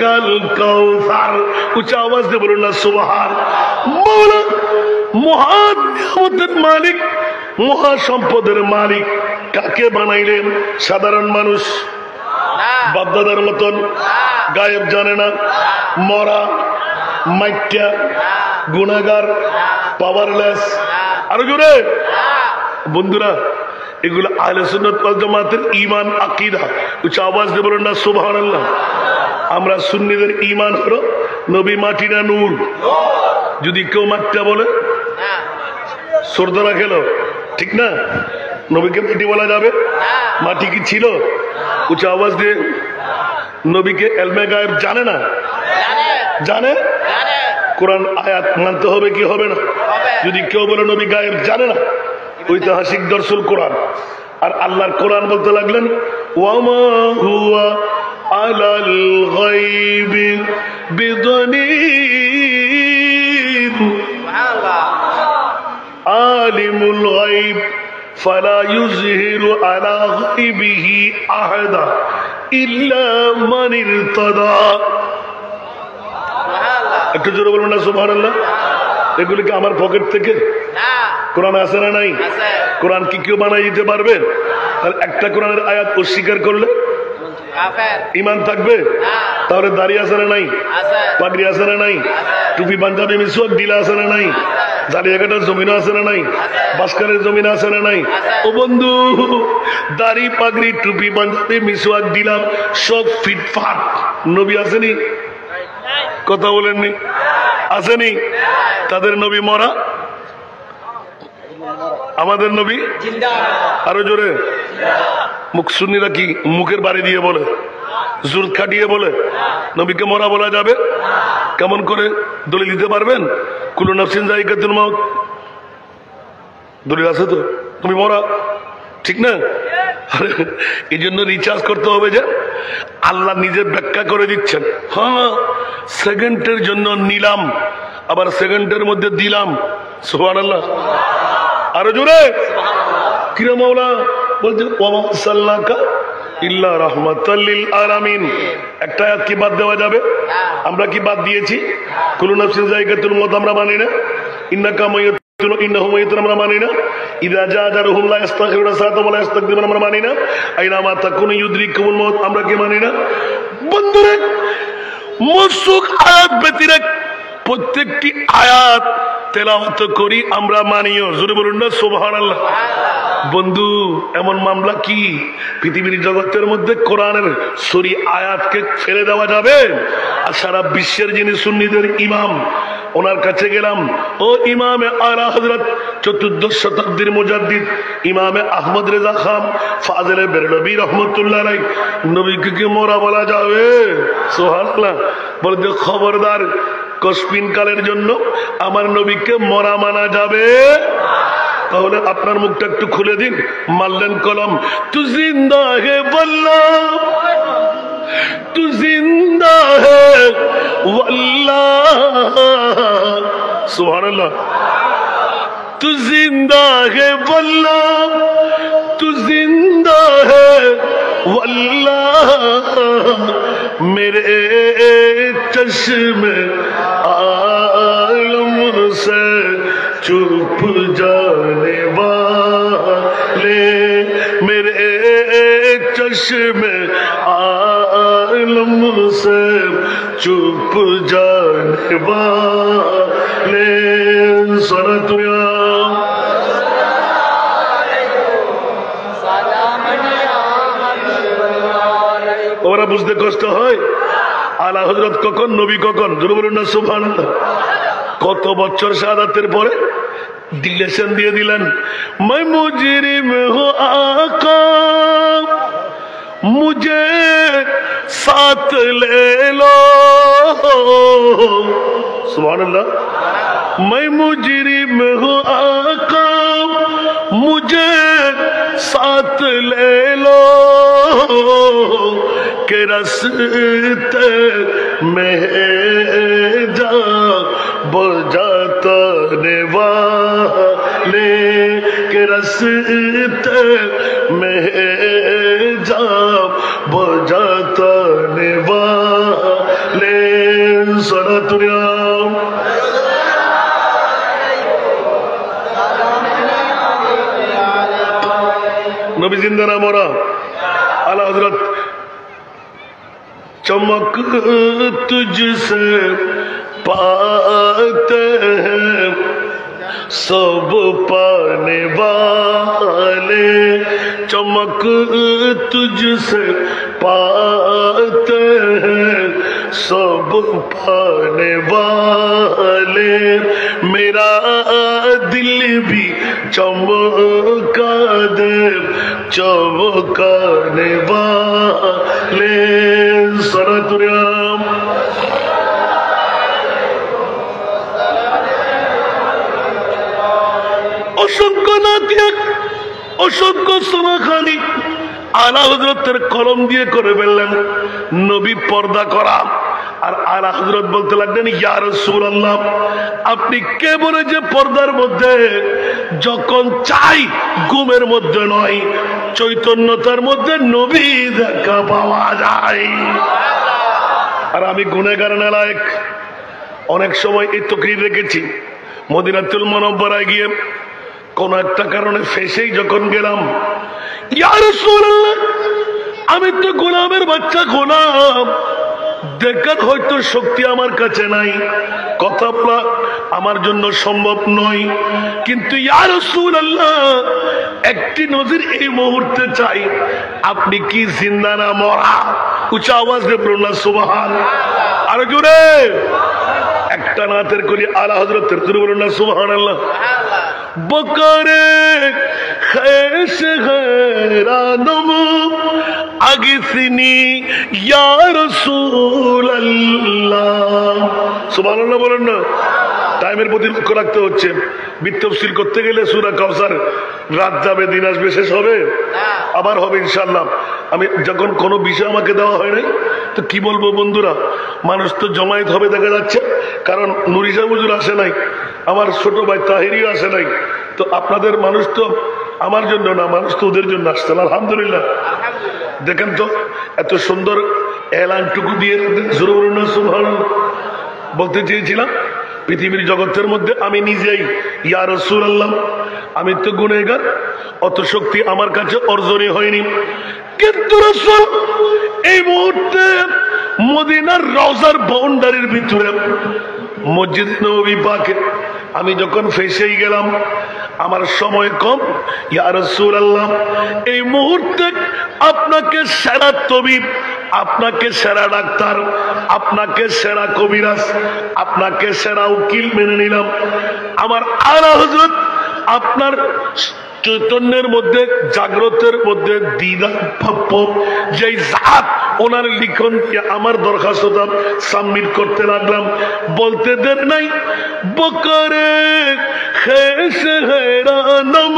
কাল কাউসার, উচ্চ আওয়াজ দিয়ে বলুন না সুবহান। মওলা মহান নিয়ামতের মালিক, মহা সম্পদের মালিক কাকে বানাইলেন? সাধারণ মানুষ, বাপদাদার মতন গায়েব জানে না, মরা, মাইত্যা, গুনাহগার, পাওয়ারলেস, আরো জোরে বন্ধুরা, এগুলো আহলে সুন্নাত ওয়াল জামাতের ঈমান আকীদা। উচ্চ আওয়াজ দিয়ে বলুন না সুবহানাল্লাহ? আমরা সুন্নিদের ঈমান হলো নবী মাটি না নূর। যদি কেউ মাটিটা বলে সর্দারা খেলো, ঠিক না? নবীকে মাটি বলা যাবে? মাটি কি ছিল? উচ্চ আওয়াজ দিয়ে, নবীকে এলমে গায়েব জানে না? জানে। কোরআন আয়াত মানতে হবে কি হবে না? যদি কেউ বলে নবী গায়েব জানে না, ঐতিহাসিক দর্শন কোরআন আর আল্লাহর কোরআন বলতে লাগলেন ওয়ামা হুয়া আলাল গায়বি বিদনীর আলিমুল গায়ব ফালা ইউযহিরু আলা গায়বিহি আহাদা ইল্লা মান ইরতাদা। একটু জোরে বলুন না সুবহানাল্লাহ? এগুলি কি আমার পকেট থেকে? কোরআন আছে না নাই? কোরআন কি কেউ বানাই দিতে পারবে? তাহলে একটা কোরআনের আয়াত অস্বীকার করলে ঈমান থাকবে? তাহলে দাড়ি আছে না নাই? পাগড়ি আছে না নাই? টুপি পাঞ্জাবি মিসওয়াক দিলা আছে না নাই? জালিয়াঘাটার জমিন আছে না নাই? বাসকারের জমিন আছে না নাই? ও বন্ধু, দাড়ি পাগড়ি টুপি পাঞ্জাবি মিসওয়াক দিলাম সব ফিটফাট, নবী আসেনি? কথা বলেননি? আসেনি? তাদের নবী মরা, আমাদের নবী আরো জোরে। মুখ সুন্নিরা কি মুখের বাড়ি দিয়ে বলে, জোর খাটিয়ে বলে নবীকে মরা বলা যাবে? কেমন করে দলিল দিতে পারবেন? কুল্লু নাফসিন যায়িকাতুল মাউত, দলিল আছে তো? তুমি মরা, ঠিক না? এই জন্য রিচার্জ করতে হবে যে আল্লাহ নিজে ব্যাখ্যা করে দিচ্ছেন। হ্যাঁ, সেকেন্ডের জন্য নিলাম, আবার সেকেন্ডের মধ্যে দিলাম। সুবহানাল্লাহ? আরো জোরে। কিরা মাওলা বলছে ওয়া সাল্লাকা ইল্লা রাহমাতাল লিল আলামিন। একটা আয়াত কি বাদ দেওয়া যাবে? আমরা কি বাদ দিয়েছি? কুল্লু নাফসিন যায়িকাতুল মাউত আমরা মানি না? ইন্নাকা মাইয়াতুন ইন্নাহুম মাইয়াতুন আমরা মানি না? ইযা জাআ আজালুহুম লা ইস্তাখিরুনা সাআতান ওয়া লা ইস্তাকদিমুন আমরা মানি না? আইনামা তাকুনু ইউদরিকুমুল মাউত আমরা কি মানি না? বন্ধুরা, মুসুক আয়াত ব্যতিরেক প্রত্যেকটি আয়াত তেলাওয়াত করি, আমরা মানিও। জোরে বলুন না সুবহানাল্লাহ? বন্ধু, এমন মামলা কি পৃথিবীর জগতের মধ্যে কোরআনের সরি আয়াতকে ফেলে দেওয়া যাবে? আর সারা বিশ্বের যিনি সুন্নিদের ইমাম, ওনার কাছে গেলাম, ও ইমামে আলা হযরত 14 শতাব্দীর মুজাদ্দিদ ইমামে আহমদ রেজা খান ফাজিলে বেরলভী রহমতুল্লাহ আলাইহি, নবীকে কি মোরা বলা যাবে? সুবহানাল্লাহ? বলতে খবরদার, কসপিন কালের জন্য আমার নবীকে মরা মানা যাবে? তাহলে আপনার মুখটা একটু খুলে দিন। মারলেন কলম, তু জিন্দা হে বল্লাহ, তু জিন্দা হে ওয়াল্লাহ। সুবহানাল্লাহ? তু জিন্দা হে বল্লাহ, তু জিন্দা হে वल्लाह मेरे चश्मे आलम से चुप जाने वाले, मेरे चश्मे आलम कलम से चुप जाने वाले सनतुया ওরা বুঝতে কষ্ট হয় আলা হযরত কখন নবী কখন জোরে বলুন না সুবহানাল্লাহ। কত বছর শাহাদাতের পরে ডিলেশন দিয়ে দিলেন मैं मुजरिम हूँ आका मुझे साथ ले लो सुभानअल्लाह। मैं मुजरिम हूँ आका मुझे साथ ले लो के रस्ते में जा बजाता वाले के रस्ते में जा बजाता वाले सनतुया नबी जिंदा ना मोरा आला हजरत चमक तुझसे पाते हैं सब पाने वाले चमक तुझसे पाते हैं सब पाने वाले मेरा दिल भी चमका दे चमकाने वाले सरतुर्याम অসংখ্য নাতিক অসংখ্য সোনাখানি আলা হযরতের কলম দিয়ে করে ফেললেন নবী পর্দা করা। আর আলা হযরত বলতে লাগলেন ইয়া রাসূলুল্লাহ আপনি কে বলে যে পর্দার মধ্যে যখন চাই ঘুমের মধ্যে নয় চৈতন্যতার মধ্যে নবী দেখা পাওয়া যায়। আর আমি গুনাহগার নালায়েক অনেক সময় এই তকরির রেখেছি মদিনাতুল মুনাওয়ারায় গিয়ে কোন একটা কারণে ফেসেই যখন গেলাম ইয়া রাসূলুল্লাহ আমি তো গোলামের বাচ্চা গোলাম দেখার হয়তো শক্তি আমার কাছে নাই কথা বলা আমার জন্য সম্ভব নয় কিন্তু ইয়া রাসূলুল্লাহ একটি নজির এই মুহূর্তে চাই আপনি কি জিন্দা না মরা উচ্চ আওয়াজে বলুন না সুবহানাল্লাহ আর জোরে একটা নাতের কলি আলা হযরতের জোরে বলুন না সুবহানাল্লাহ। বকরে খেশ গরানম আগিসনি ইয়া রাসূলুল্লাহ সুবহানাল্লাহ বলেন না। টাইমের প্রতি লক্ষ্য রাখতে হচ্ছে বিতফসিল করতে গেলে সূরা কাউসার রাত যাবে দিন আসবে শেষ হবে আবার হবে ইনশাআল্লাহ। আমি যখন কোনো বিষয় আমাকে দেওয়া হয় নাই তো কি বলবো বন্ধুরা মানুষ তো জমায়েত হবে দেখা যাচ্ছে কারণ নুরি সাহেব হুজুর আসে নাই আমার ছোট ভাই তাহিরিও আসে নাই তো আপনাদের মানুষ তো আমার জন্য না মানুষ তো ওদের জন্য আসছেন আলহামদুলিল্লাহ। দেখেন তো এত সুন্দর এলানটুকু দিয়ে সুবহানাল্লাহ বলতে চেয়েছিলাম পৃথিবীর জগতের মধ্যে আমি নিজেই ইয়া রাসূলুল্লাহ আমি তো গুনাহগার অত শক্তি আমার কাছে অর্জনই হয়নি কিন্তু রাসূল এই মুহূর্তে মদিনার রওজার বাউন্ডারির ভিতরে মসজিদ নববী পাকে আমি যখন ফেসেই গেলাম আমার সময় কম ইয়া রাসূলুল্লাহ এই মুহূর্তে আপনাকে সেরা তবিব আপনাকে সেরা ডাক্তার আপনাকে সেরা কবিরাজ আপনাকে সেরা উকিল মেনে নিলাম আমার আলা হযরত আপনার চৈতন্যের মধ্যে জাগ্রতের মধ্যে দিদার ভাব যেই জাত ওনার লিখন দিয়ে আমার দরখাস্তটা সাবমিট করতে লাগলাম বলতে দের নাই বকরে খেশ হেরানম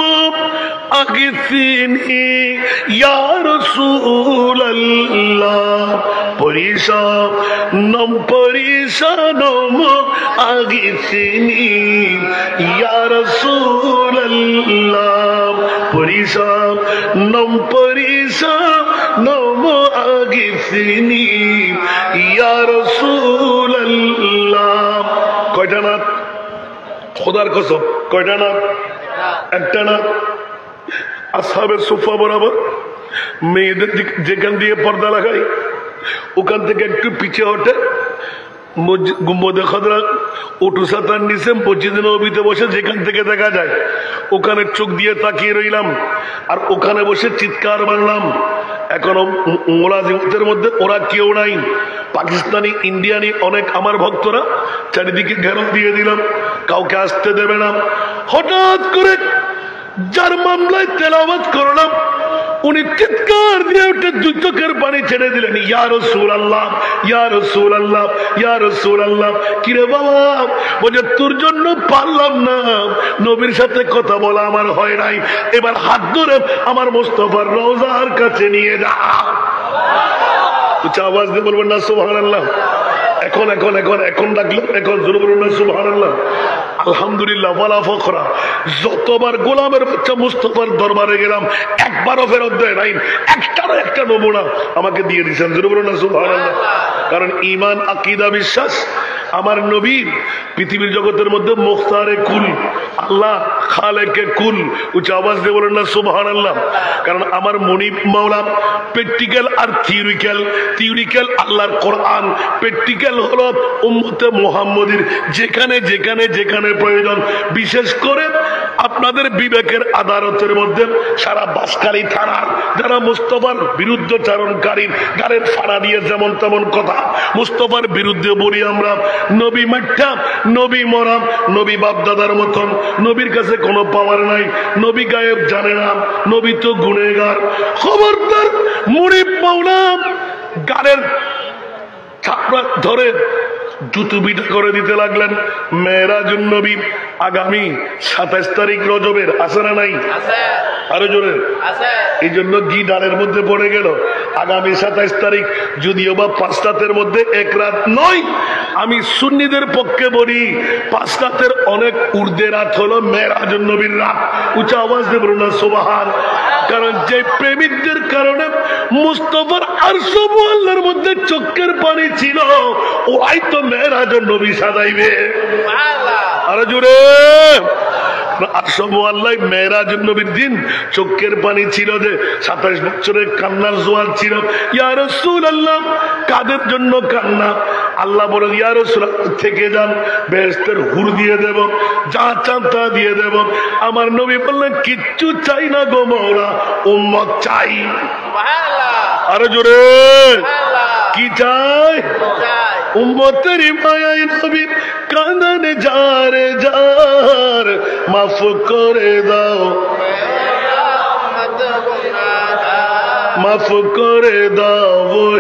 আগিসিনি ইয়া রাসূলুল্লাহ পরিশানম আগিসিনি ইয়া রাসূলুল্লাহ পরিশানম আগিসিনি ইয়া রাসূলুল্লাহ। কয়টা না খোদার কসম কয়টা না একটা না আসহাবে সুফা বরাবর মেয়েদের যেখান দিয়ে পর্দা লাগাই ওখান থেকে একটু পিছিয়ে হটে গুম্বদে খদরা উটু সাতার নিচে মসজিদে নবীতে বসে যেখান থেকে দেখা যায় ওখানে চোখ দিয়ে তাকিয়ে রইলাম আর ওখানে বসে চিৎকার মারলাম। এখনো মোলাজিমতের মধ্যে ওরা কেউ নাই, পাকিস্তানি ইন্ডিয়ানি অনেক আমার ভক্তরা, চারিদিকে ঘেরাও দিয়ে দিলাম, কাউকে আসতে দেবে না। হঠাৎ করে যার মামলায় তেলাওয়াত করলাম উনি চিৎকার দিয়ে উঠে দুই চোখের পানি ছেড়ে দিলেন, ইয়া রাসূলুল্লাহ, ইয়া রাসূলুল্লাহ, ইয়া রাসূলুল্লাহ। কিরে বাবা? বলে তোর জন্য পারলাম না, নবীর সাথে কথা বলা আমার হয় নাই, এবার হাত ধরে আমার মুস্তাফার রওজার কাছে নিয়ে যা। উচ্চ আওয়াজ দিয়ে বলবেন না সুবহানাল্লাহ? এখন এখন এখন এখন ডাকলাম, এখন জোরে বলুন না সুবহানাল্লাহ। আলহামদুলিল্লাহ ওয়ালা ফখরা। যতবার গোলামের বাচ্চা মুস্তাফার দরবারে গেলাম একবারও ফেরত দেয় নাই, একটারও একটা নমুনা আমাকে দিয়ে দিয়েছেন। জোরে বলুন না সুবহানাল্লাহ। কারণ ঈমান, আকীদা, বিশ্বাস আমার নবীর পৃথিবীর জগতের মধ্যে মুখতারে কুল, আল্লাহ খালেকে কুল। উচ্চ আওয়াজ দিয়ে বলেন না সুবহানাল্লাহ। কারণ আমার মনিব মাওলা প্র্যাকটিক্যাল আর থিওরিক্যাল। থিওরিক্যাল আল্লাহর কোরআন, প্র্যাকটিক্যাল হলো উম্মতে মুহাম্মদীর যেখানে যেখানে যেখানে প্রয়োজন। বিশেষ করে আপনাদের বিবেকের আদালতের মধ্যে সারা বাঁশখালী থানার যারা মুস্তাফার বিরুদ্ধচারণকারীর গালের ফাড়া দিয়ে যেমন তেমন কথা মুস্তাফার বিরুদ্ধে বলি আমরা, নবী মাঠা, নবী মরাম, নবী বাপদাদার মতন, নবীর কাছে কোনো পাওয়ার নাই, নবী গায়েব জানে না, নবী তো গুনেগার। খবরদার মুরিব মাওলা গালের ছাপড়া ধরে জুতু বিটা করে দিতে লাগলেন। মেরাজুন নবী আগামী 27 তারিখ রজবের, আছে না নাই? আরো জোরে। এই জন্য জি ডালের মধ্যে পড়ে গেল আগামী 27 তারিখ, যদিও বা 5 রাতের মধ্যে এক রাত নয়। আমি সুন্নিদের পক্ষে বলি 5 রাতের অনেক ঊর্ধ্বে রাত হলো মেরাজুন নবীর রাত। উচ্চ আওয়াজ দিয়ে বলুন না সুবহান। কারণ যে প্রেমিকদের কারণে মুস্তাফার আরশ মুআল্লার মধ্যে চোখের পানি ছিল, ওরাই তো মেরাজুন নবী সাজাইবে। আরো জোরে। আরশ মুআল্লায় মেরাজুন নবীর দিন চোখের পানি ছিল যে 27 বছরের কান্নার জোয়ার ছিল। ইয়া রাসূলুল্লাহ, কাদের জন্য কান্না? আল্লাহ বলেন ইয়া রাসূলুল্লাহ থেকে যান, বেহেশতের হুর দিয়ে দেব, যা চান তা দিয়ে দেব। আমার নবী বললেন কিচ্ছু চাই না গো মাওলা, উম্মত চাই। আরো জোরে। কি চাই? উম্মতের মায়ায় নবী কাঁদনে যারে যার, মাফ করে দাও, মাফ করে দাও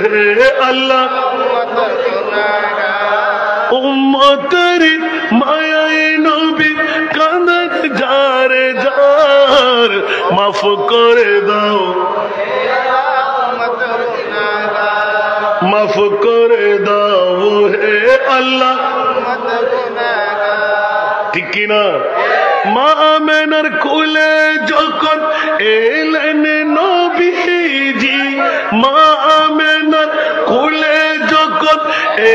হে আল্লাহ। উম্মতের মায়ায় নবী কাঁদনে যারে যার, মাফ করে দাও, মাফ করে দাও হে আল্লাহ। ঠিক কিনা? মা আমেনার কোলে যখন এলেন নবীজি, মা আমেনার কোলে যখন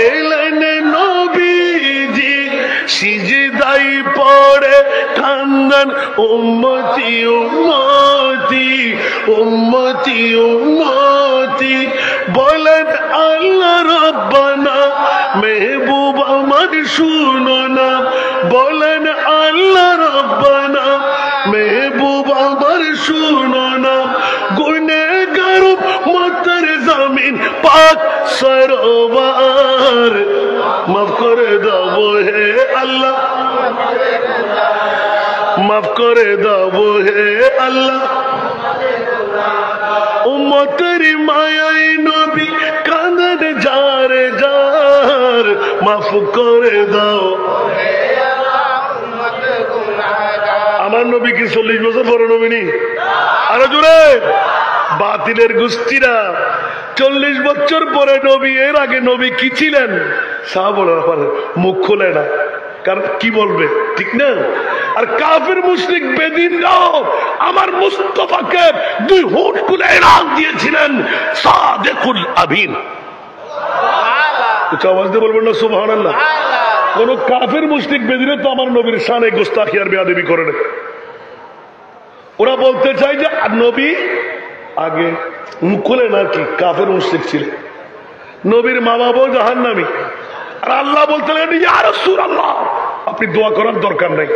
এলেন নবীজি, সিজদাই পড়ে কান্দেন উম্মতি উম্মতি উম্মতি উম্মতি। বলেন আল্লাহ রব্বানা, মেহবুব আমার শুনো না। বলেন আল্লাহ রব্বানা, মেহবুব আমার শুনো না। গুনেহগার উম্মতের জমিন পাক সরোবর, মাফ করে দাও হে আল্লাহ, মাফ করে দাও হে আল্লাহ। উম্মতের মায়ায় নবী কাঁদেন যারে যার, মাফ করে দাও। আমার নবী কি 40 বছর পরে নবী নি? আরো জোরে। বাতিলের গোষ্ঠীরা 40 বছর পরে নবী, এর আগে নবী কি ছিলেন? সাহাবারা মুখ খোলে না, কারণ কি বলবে, ঠিক না? আর কাফের মুশরিক বেদিনরাও আমার মুস্তাফাকে 2 হোঁট খুলে এলান দিয়েছিলেন সাদেকুল আমিন। উচ্চ আওয়াজ দিয়ে বলবেন না সুবহানাল্লাহ। কোন কাফের মুশরিক বেদিনে তো আমার নবীর শানে গোস্তাখি আর বেয়াদবি করে না। ওরা বলতে চায় যে নবী আগে মুখ খুলে না, কি কাফের মুশরিক ছিলেন। নবীর মা বাবাও জাহান্নামী। আর আল্লাহ বলতে লাগলেন ইয়া রাসূলুল্লাহ, আপনি দোয়া করার দরকার নাই।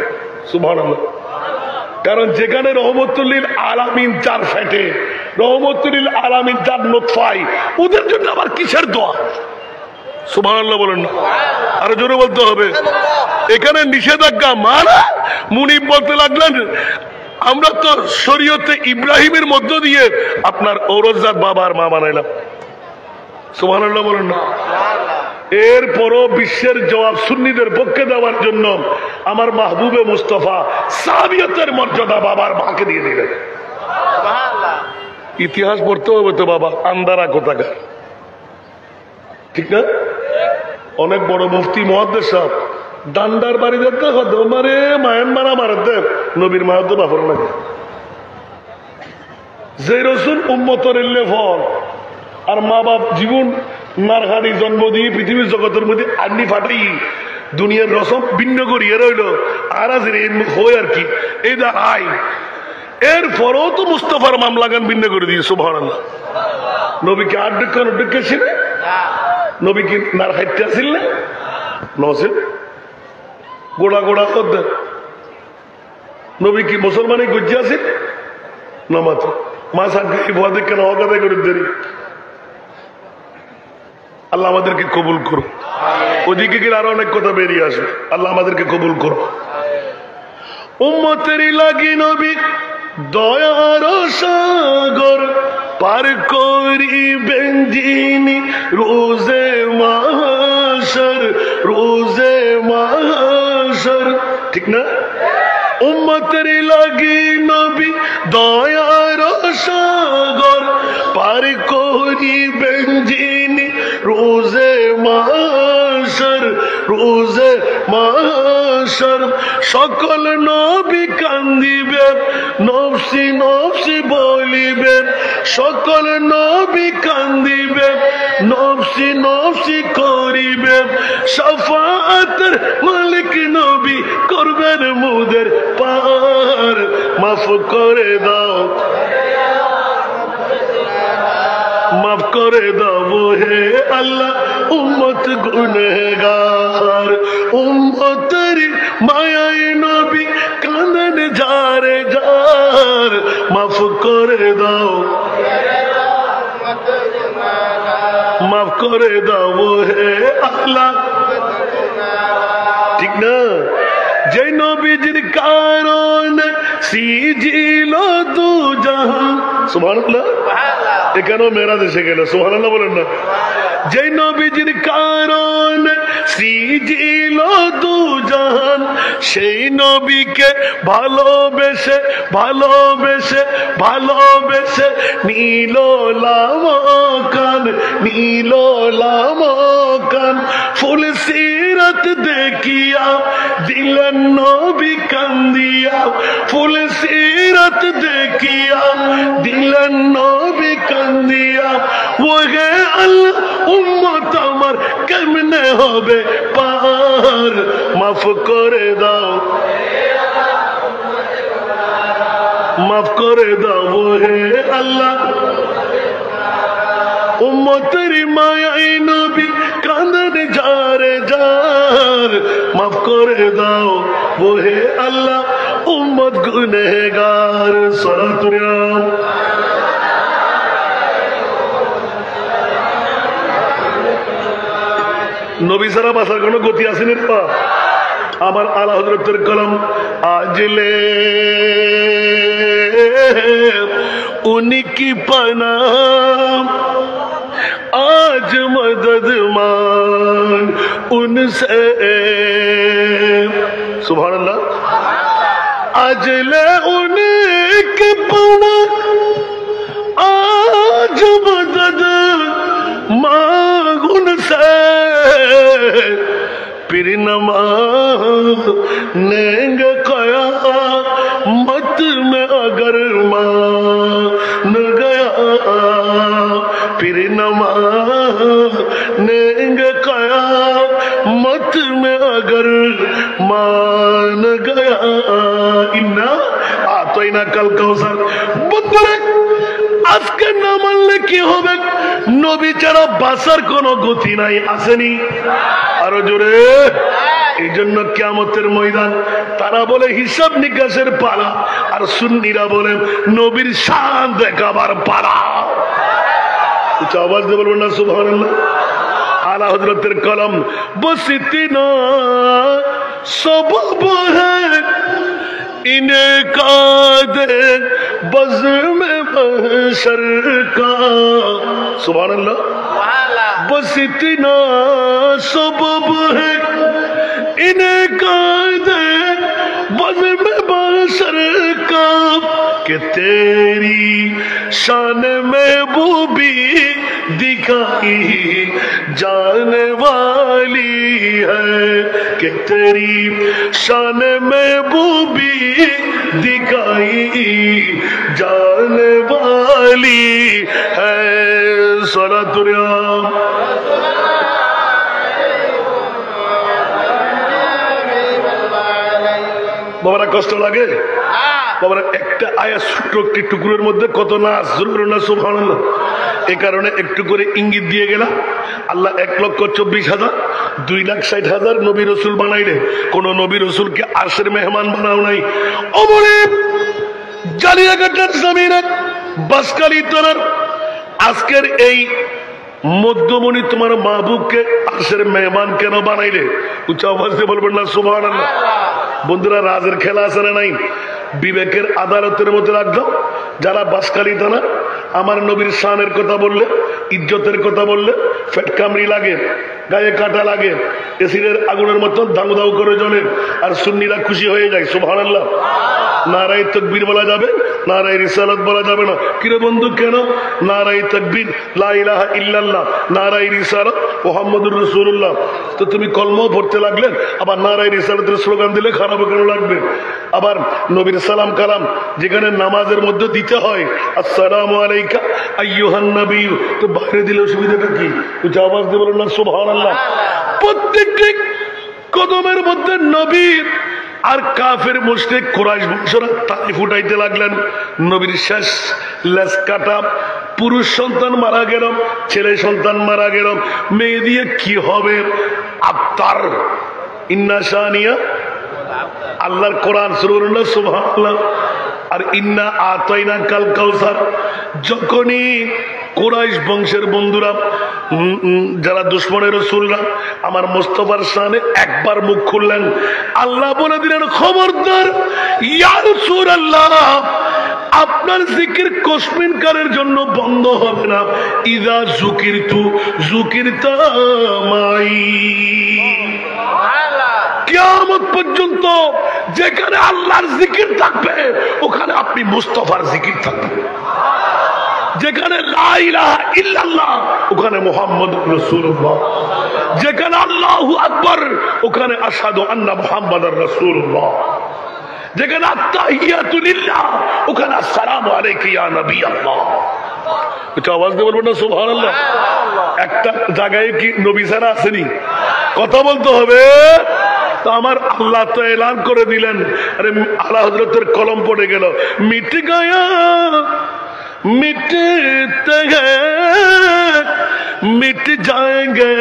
সুবহানাল্লাহ। কারণ যেখানে রহমতুল্লিল আলামিন 4 ফেটে, রহমতুল্লিল আলামিন 4 নুতফায়, ওদের জন্য আবার কিসের দোয়া? সুবহানাল্লাহ বলেন না, আরো জোরে বলতে হবে। এখানে নিষেধাজ্ঞা মানে মুনিব বলতে লাগলেন আমরা তো শরীয়তে ইব্রাহিমের মধ্য দিয়ে আপনার ঔরজাত বাবার মা বানাইলাম। সুবহানাল্লাহ বলেন না। এরপরও বিশ্বের জবাব সুন্নিদের পক্ষে দেওয়ার জন্য আমার মাহবুবে মুস্তফা সাহাবিয়তের মর্যাদা বাবার মাকে দিয়ে দিলেন। ইতিহাস পড়তে হবে তো বাবা, আন্দারা কোথাকার, ঠিক না? অনেক বড় মুফতি মুহাদ্দিস সাহেব ডান্ডার বাড়ি দেখতে মারে মায়ের মারা মারাতে নবীর মায়ের তো বাপর লাগে যে রসুল উম্মতর ফল আর মা বাপ জীবন নারহানি জন্ম দিয়ে পৃথিবীর জগতের মধ্যে আন্নি ফাটাই দুনিয়ার রসম ভিন্ন করিয়ে রইল আর আজ হয় আর কি এই দা আই। এরপরও তো মুস্তফার মামলা গান ভিন্ন করে দিয়ে সুবহানাল্লাহ। নবীকে আড্ডকে ছিল, নবী কি নার হাইতে আসিল না নছিল গোড়া গোড়া করতেন। নবী কি মুসলমানে গুজ্জে আসিল না মাত্র মা সাক্ষী ভুয়া দেখে না অগাদাই করে দেরি। আল্লাহ আমাদেরকে কবুল করো। ওদিকে গেলে আরো অনেক কথা বেরিয়ে আসবে। আল্লাহ আমাদেরকে কবুল করো। উম্মতেরই লাগি নবী দয়ার সাগর পার করিবেন যিনি রোজে মাহশর, রোজে মাহশর, ঠিক না? উম্মতেরই লাগি নবী দয়ার সাগর পার করিবেন যিনি রোজে মাহশর, রোজে মাহশর। সকল নবী কান্দিবেন, নফসি নফসি বলিবেন, সকল নবী কান্দিবেন, নফসি নফসি করিবেন। শাফাআতের মালিক নবী করবেন মুদের পার, মাফ করে দাও, মাফ করে দাও হে আল্লাহ উম্মত গুনহগার। উম্মতের মায়ায় নবী কাঁদেন যারে যার, মাফ করে দাও, মাফ করে দাও হে আল্লাহ, ঠিক না? যে নবীজির কারণে সিজিল দু জাহান, সুবহানাল্লাহ। এখানেও মেরাজ এসে গেল, সুবহানাল্লাহ বলেন না। যে নবীজির কারণে সিজিল দু জাহান, সেই নবীকে ভালোবেসে ভালোবেসে ভালোবেসে নীল লামকান, নীল লামকান। ফুল সিরাত দেখিয়া দিলেন নবী কান্দিয়া, ফুল সিরাত দেখিয়া দিলেন নবী কান্দিয়া। ওহে আল্লাহ উম্মত আমার কেমনে হবে পার, মাফ করে দাও, মাফ করে দাও হে আল্লাহ। উম্মতের মায়াই নবী কাঁদেন যারে যার, মাফ করে দাও হে আল্লাহ উম্মত গুনহগার। সালাতুল্লাহ নবী সারা বাসার কোন গতি আসেনি পা। আমার আলা হযরতের কলম আজলে উনকি পনাম, आज मदद मांग उनसे, सुभान अल्लाह। आज ले उनके पना, आज मदद मांग उनसे। फिर नमानेंगे क़यामत में अगर मान गया, फिर नमानेंगे क़यामत में अगर मान गया। इन्ना आतैना कल कौसर। बंदरे আজকে না মানলে কি হবে? নবী ছাড়া বাঁচার কোনো গতি নাই, আসেনি? আরো জোরে। এই জন্য কিয়ামতের ময়দান তারা বলে হিসাব নিকাশের পালা, আর সুন্নিরা বলেন নবীর শান দেখাবার পালা। আওয়াজ দিয়ে বলবেন না সুবহানাল্লাহ। আলা হযরতের কলম বসতি না সবব হ্যায় इनकाद बज़्म महशर का। सुभान अल्लाह। बस इतना सबब है इनकाद बज़्म महशर का कि तेरी शान महबूबी दिखाई जाने वाली है, कि तेरी शान महबूबी दिखाई जाने वाली है। सलातुल्लाह। বাবারা কষ্ট লাগে? বাবারা একটা আয়াত ছোট্ট একটি টুকরোর মধ্যে কত নাচ, জোরে না সুবহানাল্লাহ। এই কারণে একটু করে ইঙ্গিত দিয়ে গেলাম। আল্লাহ 1,24,000 2,60,000 নবী রসুল বানাইলে কোন নবী রসুলকে আরশের মেহমান বানাও নাই। অমরে জালিয়াঘাটার জমিনে বাসকালী তোরার আজকের এই মধ্যমণি তোমার মাহবুবকে আরশের মেহমান কেন বানাইলে? উচ্চ আওয়াজ দিয়ে বলবেন না সুবহানাল্লাহ। বন্ধুরা, রাজের খেলা আছে না নাই? বিবেকের আদালতের মধ্যে রাখলাম। যারা বাসকালী থানা আমার নবীর শানের কথা বললে, ইজ্জতের কথা বললে ফেট কামড়ি লাগে, গায়ে কাটা লাগে, এসিডের আগুনের মতন দাউ দাউ করে জ্বলে, আর সুন্নিরা খুশি হয়ে যায়। সুবহানাল্লাহ। নারায়ে তাকবীর বলা যাবে, নারায়ে রিসালাত বলা যাবে না। কিরে বন্ধু কেন? নারায়ে তাকবীর লা ইলাহা ইল্লাল্লাহ, নারায়ে রিসালাত মুহাম্মাদুর রাসূলুল্লাহ। তো তুমি কলমাও পড়তে লাগলেন, আবার নারায়ে রিসালাতের স্লোগান দিলে খারাপ কেন লাগবে? আবার নবীর সালাম কালাম যেখানে নামাজের মধ্যে দিতে হয়, আসসালামু আলাইকা আইয়ুহান নবী, তো বাইরে দিলে অসুবিধাটা কি? তো আওয়াজ দিয়ে বলেন না সুবহানাল্লাহ। প্রত্যেকটি কদমের মধ্যে নবীর আর কাফের মুশরিক কুরাইশ বংশরা তালি ফুটাইতে লাগলেন। নবীর শেষ লেজ কাটা, পুরুষ সন্তান মারা গেল, ছেলে সন্তান মারা গেল, মেয়ে দিয়ে কি হবে? আফতার ইন্না শানিয়া, আল্লাহর কোরআন সুবহানাল্লাহ সুবহানাল্লাহ। আর ইন্না আতাইনা কাল কাউসার, যখনই কুরাইশ বংশের বন্ধুরা যারা দুশ্মনের রাসূলরা আমার মুস্তাফার শানে একবার মুখ খুললেন, আল্লাহ বলে দিলেন খবরদার ইয়া রাসূলুল্লাহ, আপনার জিকির কসমিন কালের জন্য বন্ধ হবে না। ইযা যুকিরতু যুকিরতা মাই, কিয়ামত পর্যন্ত যেখানে আল্লাহর জিকির থাকবে ওখানে আপনি মুস্তাফার জিকির থাকবে। যেখানে লা ইলাহা ইল্লাল্লাহ ওখানে মুহাম্মাদুর রাসূলুল্লাহ। যেখানে আল্লাহু আকবার ওখানে আশহাদু আন্না মুহাম্মাদার রাসূলুল্লাহ। যেখানে আত্তাহিয়াতু লিল্লাহ ওখানে আসসালামু আলাইকা ইয়া নবী আল্লাহ। এটা আওয়াজ দিয়ে বলবেন না সুবহানাল্লাহ। একটা জায়গায় কি নবী ছাড়া আসেনি? কথা বলতে হবে। তো আমার আল্লাহ তো এলান করে দিলেন, আরে আলা হযরতের কলম পড়ে গেল, মিট গয়া मिटते हैं मिट जाएंगे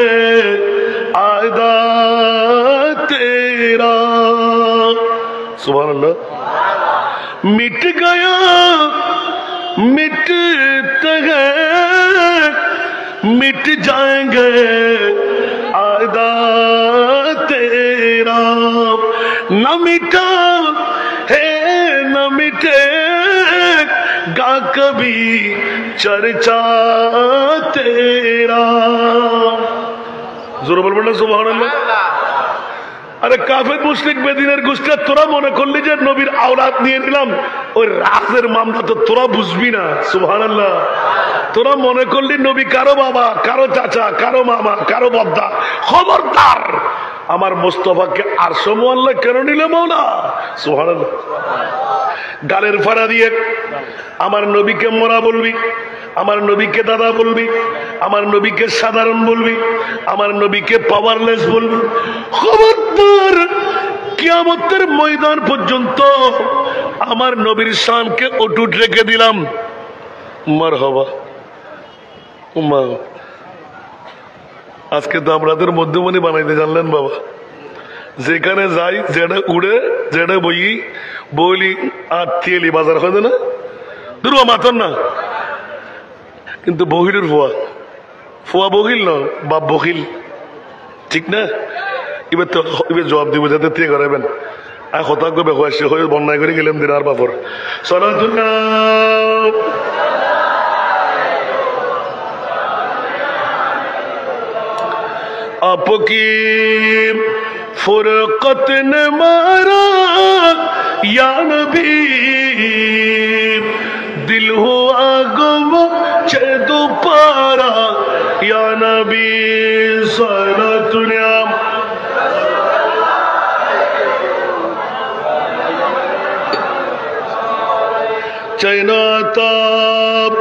आदा तेरा। सुभान अल्लाह। मिट गया मिटते हैं मिट जाएंगे आदा तेरा। न मिटा है न मिटे गा कभी चर्चा तेरा। जोर बोलबो ना सुबहानाल्लाह। আরে কাফের মুশরিক বেদিনের গোষ্ঠী, তোরা মনে করলি যে নবীর আওলাদ নিয়ে নিলাম, ওই রাজের মামলা তো তোরা বুঝবি না। সুবহানাল্লাহ। তোরা মনে করলি নবী কারো বাবা, কারো চাচা, কারো মামা, কারো বদ্দা। খবরদার, আমার মুস্তাফাকে আরশ মুআল্লা কেন নিলে মওলা? সুবহানাল্লাহ। গালের ফাড়া দিয়ে আমার নবীকে মোরা বলবি, আমার নবীকে দাদা বলবি, আমার নবীকে সাধারণ বলবি, আমার নবীকে পাওয়ারলেস বলবি। খবরদার, কিয়ামতের ময়দান পর্যন্ত আমার নবীর শানকে অটুট রেখে দিলাম। মারহাবা। মা আজকে তো আপনাদের মধ্যমণি বানাইতে জানলেন বাবা। যেখানে যাই যেটা উড়ে যেটা বই বলি আর তেলি বাজার হয় না দুর্বা মাতন না, কিন্তু বহিলের ফোয়া ফোয়া বহিল না বাপ বহিল, ঠিক না? এবার তো এবার জবাব দিব যাতে তে করাবেন। আর হতাক বেশি হয়ে বন্যায় করে গেলাম দিন আর বাপর সরাতুনা आपकी फुरकत ने मारा या नबी दिल हुआ गम चे दोबारा या नबी सारा दुनिया चैना ताब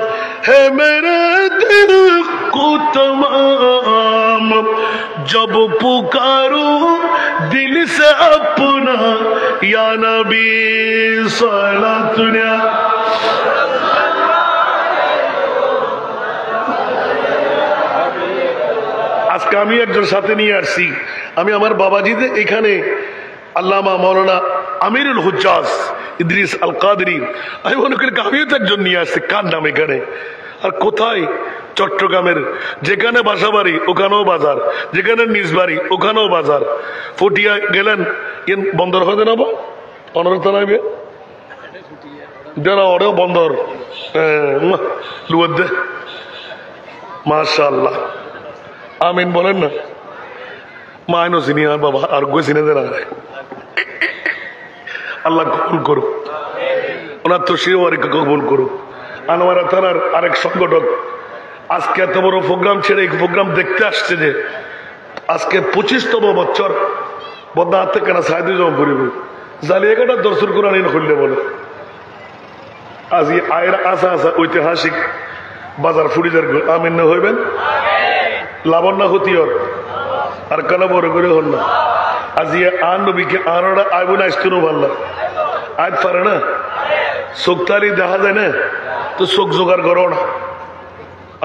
है मेरे दिल को तमाम जब पुकारो दिल से अपना या नबी सारा दुनिया। আজকে আমি একজন সাথে নিয়ে আসছি, আমি আমার বাবাজিতে এখানে আল্লামা মাওলানা আমিরুল হুজ্জাজ ইদ্রিস আল কাদরি, আমি মনে করি আমিও তো একজন নিয়ে আসছি। কার নাম এখানে আর কোথায়? চট্টগ্রামের যেখানে বাসা বাড়ি ওখানেও বাজার, যেখানে নিজ বাড়ি ওখানেও বাজার। ফুটিয়া গেলেন বন্দর হয়ে দেন অনরতা নাইবে দেন ওরেও বন্দর লুয়ার দে মাশাআল্লাহ আমিন বলেন না। মাইনও চিনি আর বাবা আর গো চিনে দেন আল্লাহ কবুল করুক, ওনার তো শিওয়ারিকে কবুল করুক। আনোয়ারা থানার আরেক সংগঠক আজকে এত বড় প্রোগ্রাম ছেড়ে এই প্রোগ্রাম দেখতে আসছে যে আজকে 25তম বছর বদনা হাতে কেনা সাইদুল জমা করিব জালিয়াকাটা দর্শন কোরআন খুললে বলে আজ আয়ের আশা আশা ঐতিহাসিক বাজার ফুরিজার আমিন না হইবেন লাবণ্য হতি হর আর কানা বড় করে হল না আজ আন নবীকে আনোরা আইব না আসতো ভাল্লা আজ পারে না শোকতালি দেখা যায় না তো শোক জোগাড় করো না।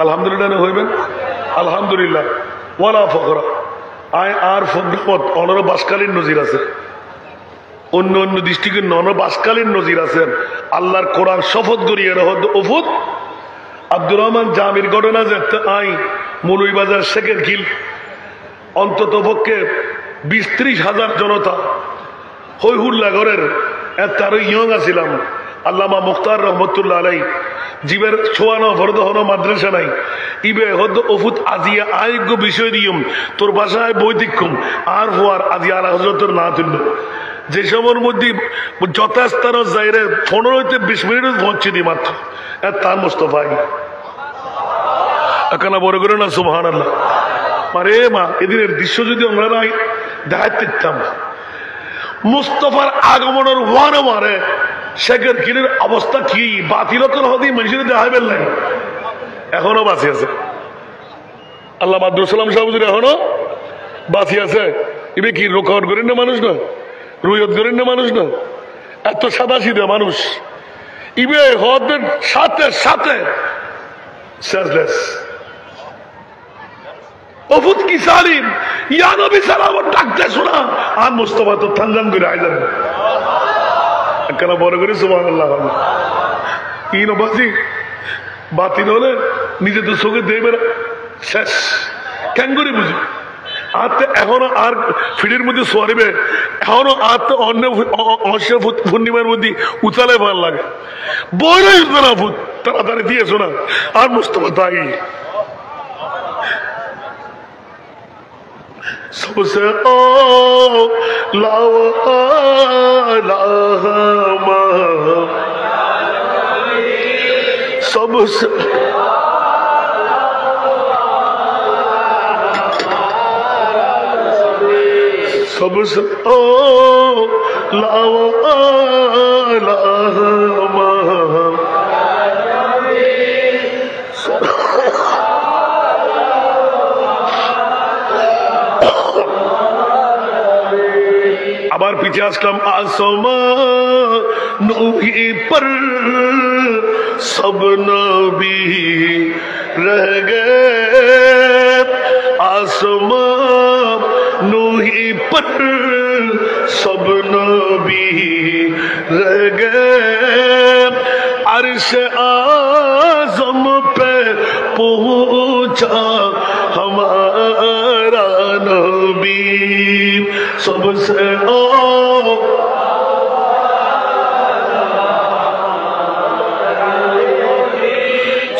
আলহামদুলিল্লাহ না হইবেন আলহামদুলিল্লাহ ওয়ালা ফকরা আয় আর ফকরামত অনর বাসকালীন নজির আছে, অন্য অন্য দৃষ্টিকোণ অনর বাসকালীন নজির আছেন। আল্লাহর কোরআন শপথ করিয়ে রহদ ওফুদ আব্দুর রহমান জামির ঘটনা যেতে আই মৌলভীবাজার শেখের খিল অন্তত পক্ষে 20-30 হাজার জনতা হই হুল্লা ঘরের তারও ইয়ং আছিলাম। আল্লামা মুখতার রহমতুল্লাহ আলাই জীবের ছোয়ানো ভরদহনো মাদ্রাসা নাই ইবে হদ ওফুত আজিয়া আয়োগ্য বিষয় দিয়ম তোর বাসায় বৈদিক্ষম আর হওয়ার আজি আলা হজরতের না তুলল যে সময়ের মধ্যে যথাস্থান যাইরে 15-20 মিনিট পৌঁছে দিই মাত্র তার মোস্তফা এখানে বড় করে না সুবহানাল্লাহ। আরে মা এদিনের দৃশ্য যদি আমরা নাই দেখাতে দিতাম মুস্তফার আগমনের ওয়ারে ওয়ারে শেখের খিলের অবস্থা কি বাতিলতন হতে মানুষের দেখাইবেন নাই এখনো বাঁচি আছে। আল্লাহ মাদরুসালাম সাহেব এখনো বাঁচি আছে। এবার কি রোকাওয়াট করেন না মানুষ না, রুয়ত করেন না মানুষ না, এত সাদা সিধে মানুষ ইবে হদের সাথে সাথে শেষলেস অফুত কি সালিম ইয়া নবী সালাম ডাকতে শোনা আর মুস্তফা তো থানজান করে আয় যাবে কেন বড় করে সুবহানাল্লাহ কি নবাজি বাতিল হলে নিজে তো চোখে দেবে শেষ কেন করে বুঝি আর তো এখনো আর ফিডের মধ্যে সোয়ারিবে এখনো আর তো অন্য পূর্ণিমার মধ্যে উতালে ভালো লাগে বড়ই উতলা ভূত তাড়াতাড়ি দিয়ে শোনা আর মুস্তফা তাই सबसे सबसे सबसे আবার পিছিয়ে আসলাম आसमां नूही पर सब नबी रह गए, आसमां नूही पर सब नबी रह गए, अर्श आज़म पे पहुंचा हमारा नबी, सबसे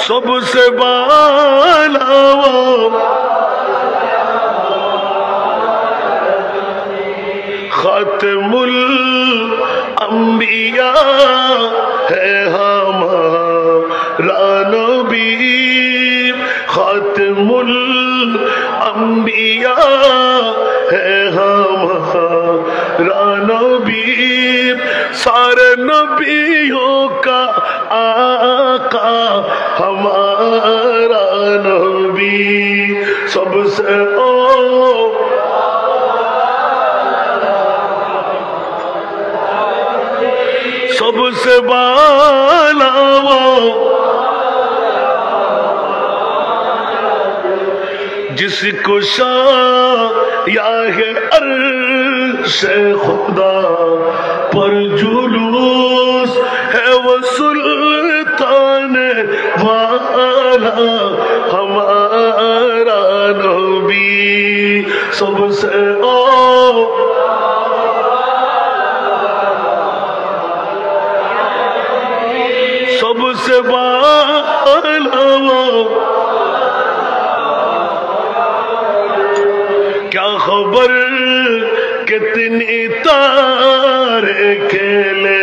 सबसे बाला वो खातिमुल अंबिया है हमारा नबी, खातिमुल अंबिया है हमारा नबी, सारे नबियों का आका हमारा नबी, सबसे सबसे बाला वो जिसको शाया है अर्श खुदा पर जुलूस है, वो सुल्तान वाला हमारा नबी, सबसे सबसे बाला वो क्या खबर कितनी तारे खेले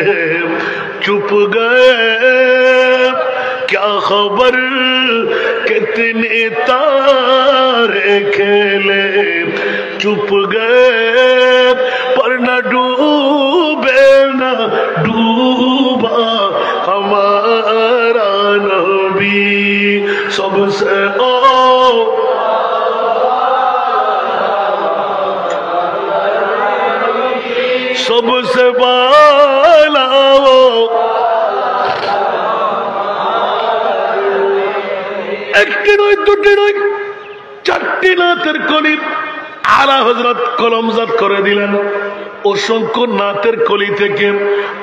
चुप गए, क्या खबर कितनी तारे खेले चुप गए, पर न डूबे न डूबा हमारा नबी, सबसे सबसे बाला वो একটি নয় দুটি নয় চারটি নাতের কলি আলা হযরত কলমজাত করে দিলেন, অসংখ্য নাতের কলি থেকে।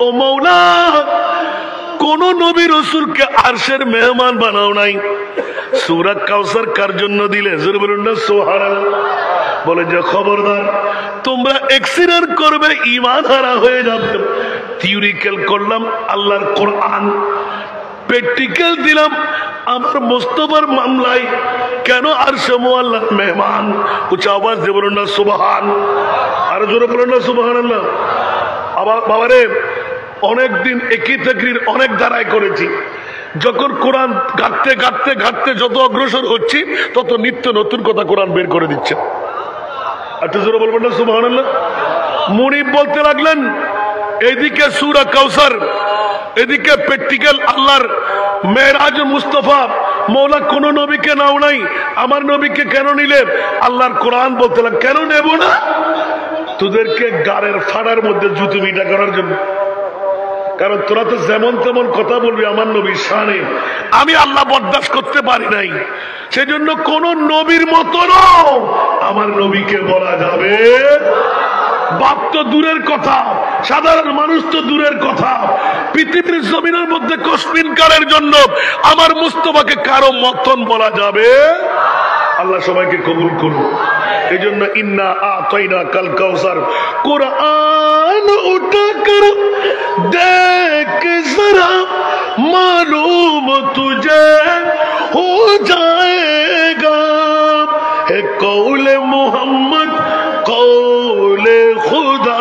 ও মওলা, কোন নবী রাসূলকে আরশের মেহমান বানাও নাই, সূরা কাউসার কার জন্য দিলে? জোরে বলুন না সুবহানাল্লাহ। বলে যে খবরদার, তোমরা এক্সিডেন্ট করবে, ঈমান হারা হয়ে যাবে। থিওরিক্যাল করলাম আল্লাহর কোরআন, প্র্যাকটিক্যাল দিলাম আমার মুস্তাফার মামলায় কেন আরশে মুআল্লার মেহমান। উচ্চ আওয়াজ দিয়ে বলুন না সুবহান, আর জোরে বলুন না সুবহানাল্লাহ। আবার বাবারে, অনেকদিন একই তাকরীর অনেক ধারায় করেছি, যখন কোরআন ঘাটতে ঘাটতে ঘাটতে যত অগ্রসর হচ্ছি তত নিত্য নতুন কথা কোরআন বের করে দিচ্ছে। আচ্ছা জোরে বলবেন না সুবহানাল্লাহ। মুনিব বলতে লাগলেন, এদিকে সূরা কাউসার, এদিকে প্র্যাকটিক্যাল আল্লাহর মেরাজ মুস্তাফা। মৌলা কোন নবীকে নাও নাই, আমার নবীকে কেন নিলেন? আল্লাহর কোরআন বলতে লাগ, কেন নেব না? তোদেরকে গাড়ের ফাড়ার মধ্যে জুতো মিটা করার জন্য। কারণ তোরা তো যেমন তেমন কথা বলবি আমার নবীর শানে, আমি আল্লাহ বরদাস্ত করতে পারি নাই। সেজন্য কোন নবীর মতো আমার নবীকে বলা যাবে। বাপ তো দূরের কথা, সাধারণ মানুষ তো দূরের কথা, পৃথিবীর জমিনের মধ্যে কসমিনকারের জন্য আমার মুস্তাফাকে কারো মতন বলা যাবে? আল্লাহ সবাইকে কবুল করুন। এই জন্য ইন্না আতাইনা কাল কাউসার, কুরআন উঠা কর দেখ জরা, মালूम तुझे हो जाएगा, है कौले मोहम्मद कौले खुदा,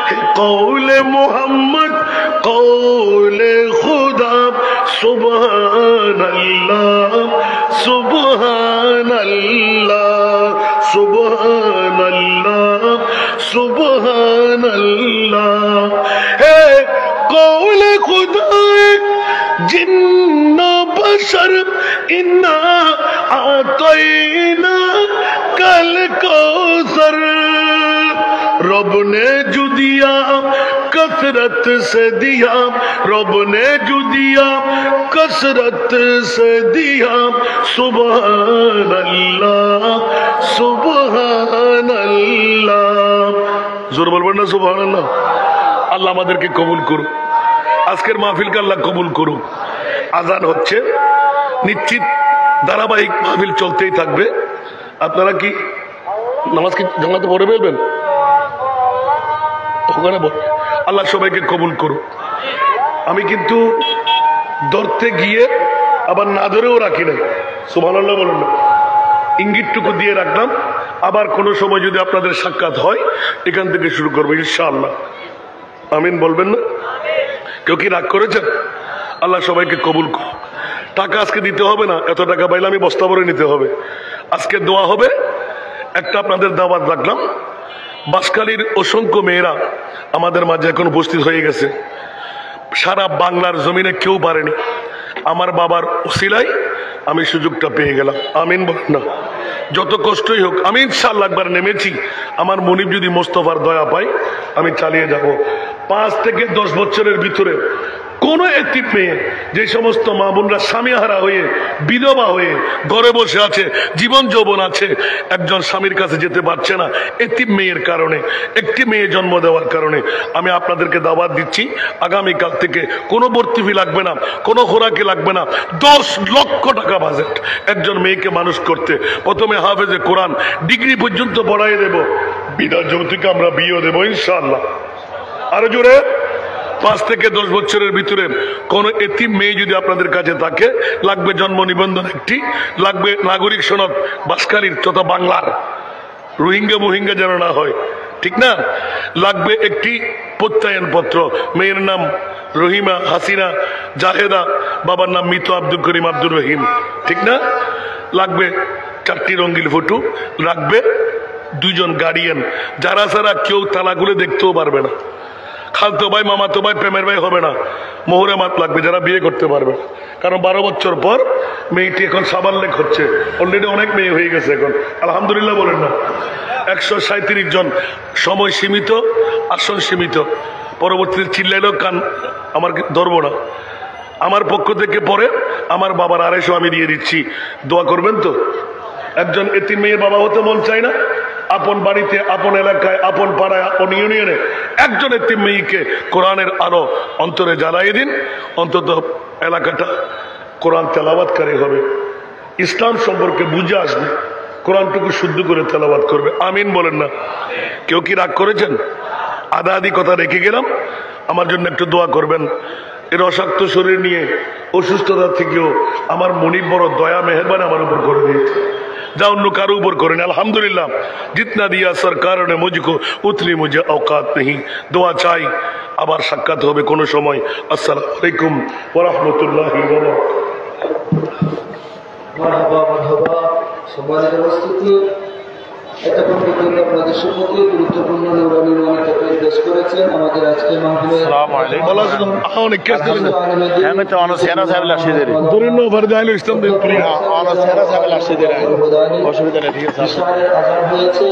है कौले मोहम्मद कौले खुदा, सुभान अल्लाह सुभान अल्लाह सुभान अल्लाह सुभान अल्लाह, है कौले खुदा जिन्ना बशर इन्ना आतैना कल कौसर। रब ने जो दिया कसरत से दिया रब ने जो दिया कसरत से दिया सुभान अल्लाह सुभान अल्लाह जोर बोलবেন না সুবহান আল্লাহ আল্লাহ আমাদেরকে কবুল করুন আজকের মাহফিলকে আল্লাহ কবুল করুন আজান হচ্ছে নিশ্চিত ধারাবাহিক মাহফিল চলতেই থাকবে আপনারা কি নামাজ কি জামাতে পড়ে ফেলবেন ওখানে আল্লাহ সবাইকে কবুল করুন আমি কিন্তু ধরতে গিয়ে আবার না ধরেও রাখি নাই সুবহানাল্লাহ বলুন না ইঙ্গিতটুকু দিয়ে রাখলাম আবার কোনো সময় যদি আপনাদের সাক্ষাৎ হয় এখান থেকে শুরু করবো ইনশাআল্লাহ আমিন বলবেন না কেউ কি রাগ করেছেন আল্লাহ সবাইকে কবুল করুন টাকা আজকে দিতে হবে না এত টাকা পাইলে আমি বস্তা ভরে নিতে হবে আজকে দোয়া হবে একটা আপনাদের দাওয়াত রাখলাম বাঁশখালীর অসংখ্য মেয়েরা আমাদের মাঝে এখন উপস্থিত হয়ে গেছে সারা বাংলার জমিনে কেউ পারেনি আমার বাবার ওসিলায় আমি সুযোগটা পেয়ে গেলাম আমিন বলেন না যত কষ্টই হোক আমি ইনশাআল্লাহ একবার নেমেছি আমার মনিব যদি মোস্তফার দয়া পাই আমি চালিয়ে যাব 5 থেকে 10 বছরের ভিতরে কোন এতিম মেয়ে যে সমস্ত মা বোনরা স্বামীহারা হয়ে বিধবা হয়ে ঘরে বসে আছে জীবন যৌবন আছে একজন স্বামীর কাছে যেতে পারছে না এতিম মেয়ের কারণে একটি মেয়ে জন্ম দেওয়ার কারণে আমি আপনাদেরকে দাওয়াত দিচ্ছি আগামীকাল থেকে কোনো ভর্তি ফি লাগবে না কোনো খোরাকি লাগবে না 10 লক্ষ টাকা বাজেট একজন মেয়েকে মানুষ করতে প্রথমে হাফেজে কোরআন ডিগ্রি পর্যন্ত পড়াই দেব বিনা যৌতুকে আমরা বিয়ে দেবো ইনশাআল্লাহ আরো জোরে 5 থেকে 10 বছরের ভিতরে কোন এতিম মেয়ে যদি আপনাদের কাছে থাকে লাগবে জন্ম নিবন্ধন একটি লাগবে নাগরিক সনদ বাঁশখালীর তথা বাংলার রোহিঙ্গা মোহিঙ্গা যেন না হয় ঠিক না লাগবে একটি প্রত্যয়ন পত্র মেয়ের নাম রহিমা হাসিনা জাহেদা বাবার নাম মৃত আব্দুল করিম আব্দুর রহিম ঠিক না লাগবে 4টি রঙিন ফটো লাগবে 2 জন গার্ডিয়ান যারা ছাড়া কেউ তালাগুলো দেখতেও পারবে না খালতো ভাই মামাতো ভাই প্রেমের ভাই হবে না মোহরে মাত লাগবে যারা বিয়ে করতে পারবে কারণ 12 বছর পর মেয়েটি এখন সাবাল্লেক হচ্ছে অলরেডি অনেক মেয়ে হয়ে গেছে এখন আলহামদুলিল্লাহ বলেন না 137 জন সময় সীমিত আসন সীমিত পরবর্তীতে চিল্লাইলেও কান আমার ধরবো না আমার পক্ষ থেকে পরে আমার বাবার 250 আমি দিয়ে দিচ্ছি দোয়া করবেন তো একজন এতিম মেয়ের বাবা হতে মন চায় না আপন বাড়িতে আপন এলাকায় আপন পাড়ায় আপন ইউনিয়নে একজন এতিম মেয়েকে কোরআনের আলো অন্তরে জ্বালিয়ে দিন অন্তত এলাকাটা কোরআন তেলাওয়াতকারী হবে ইসলাম সম্পর্কে বুঝে আসবে কোরআনটুকু শুদ্ধ করে তেলাওয়াত করবে আমিন বলেন না কেউ কি রাগ করেছেন আদা আদি কথা রেখে গেলাম আমার জন্য একটু দোয়া করবেন এর অশাক্ত শরীর নিয়ে অসুস্থতা থেকেও আমার মনিব বড় দয়া মেহেরবানি আমার উপর করে দিয়েছে যা অন্য কারো উপর করেন আলহামদুলিল্লাহ जितना दिया सरकार ने मुझको उतनी मुझे औकात नहीं দোয়া চাই আবার সাক্ষাৎ হবে কোনো সময় আসসালামু আলাইকুম ওয়া রাহমাতুল্লাহি ওয়া বারাকাতুহু মারহাবা মারহাবা সম্মানিত উপস্থিতি এতক্ষণ পর্যন্ত আপনাদের সম্মুখে গুরুত্বপূর্ণ নুরানি মনিতে পেশ করেছেন আমাদের আজকে মাহফিলে আসসালামু আলাইকুম অনেক কেস দিলেন আমি তো অনেক সেরা সাহেব লাশিদের দরিন ফরদাইল ইসলাম দিন অনেক সেরা সাহেব লাশিদের অসুবিধা নেই ঠিক আছে আজান হয়েছে